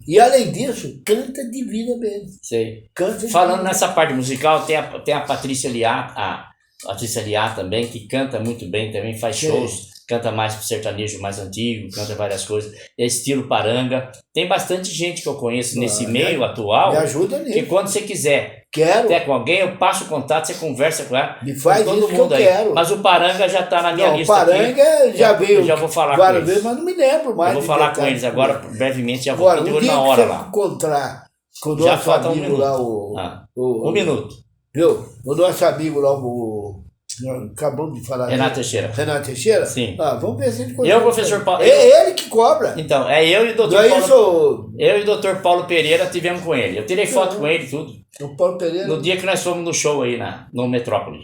E além disso, canta divina mesmo. Sei. Canta falando nessa parte musical, tem a Patrícia Liá, a Patrícia Liá também, que canta muito bem também, faz shows. Canta mais pro sertanejo mais antigo, canta várias coisas, é estilo paranga. Tem bastante gente que eu conheço nesse meio atual. Me ajuda nisso. Que quando você quiser até com alguém, eu passo o contato, você conversa com ela. Me faz todo isso mundo que eu aí. quero. Mas o paranga já tá na minha lista. O paranga aqui. já veio. Eu já vou falar várias com vezes, eles. mas não me lembro mais. Eu vou falar com eles agora, brevemente, já vou agora, de na hora lá. Encontrar com o Já nosso falta amigo um minuto. lá, Um minuto. Viu? O nosso amigo lá, acabamos de falar. Renato Teixeira. Renato Teixeira? Sim. Vamos ver se ele Eu, professor Paulo. É ele que cobra. Então, é eu e o doutor Paulo. Eu e o doutor Paulo Pereira tivemos com ele. Eu tirei foto com ele e tudo. O Paulo Pereira? No dia que nós fomos no show aí no Metrópole.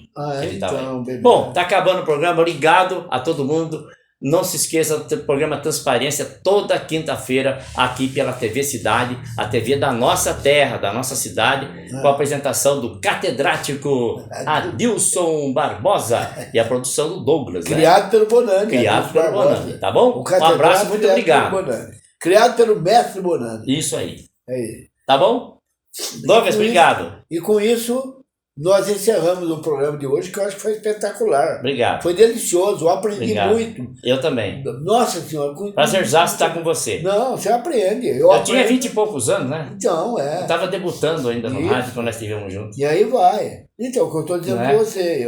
Então, beleza. Bom, tá acabando o programa. Obrigado a todo mundo. Não se esqueça do programa Transparência toda quinta-feira aqui pela TV Cidade, a TV da nossa terra, da nossa cidade, com a apresentação do catedrático Adilson Barbosa e a produção do Douglas. Criado pelo Bonani. Criado pelo Bonani, tá bom? Um abraço, muito obrigado. Criado pelo mestre Bonani. Isso aí. É. Tá bom? Douglas, obrigado. E com isso, nós encerramos o programa de hoje, que eu acho que foi espetacular. Obrigado. Foi delicioso, eu aprendi muito. Eu também. Nossa Senhora. Prazerzaço estar com você. Não, você aprende. Eu tinha 20 e poucos anos, né? Então, Eu estava debutando ainda no rádio quando nós estivemos juntos. E aí vai. Então, o que eu estou dizendo para você,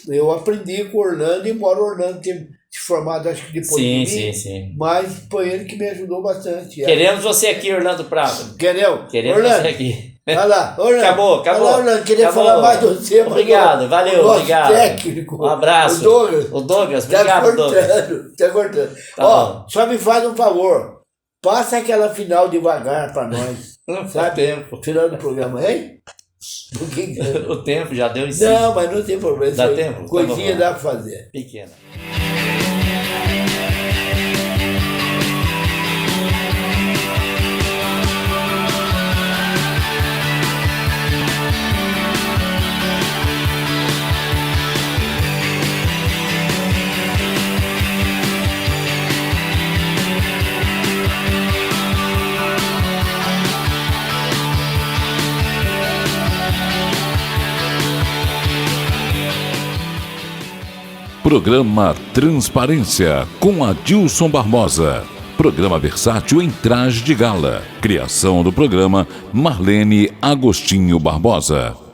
eu aprendi com o Orlando, embora o Orlando tenha se formado, acho que depois de mim. Sim. Mas foi ele que me ajudou bastante. Queremos você aqui, Orlando Prado. Queremos Orlando. Você aqui. Olha lá, Orlando. Acabou. Olha lá, Orlando, queria falar mais de você. Obrigado, valeu, obrigado. Técnico. Um abraço. O Douglas, obrigado, Douglas. Tá cortando. Só me faz um favor. Passa aquela final devagar para nós. Não sabe tempo. Final do programa, hein? O tempo já deu em si. Não, mas não tem problema. Dá tempo? Coisinha dá para fazer. Pequena. Programa Transparência com Adilson Barbosa. Programa versátil em traje de gala. Criação do programa Marlene Agostinho Barbosa.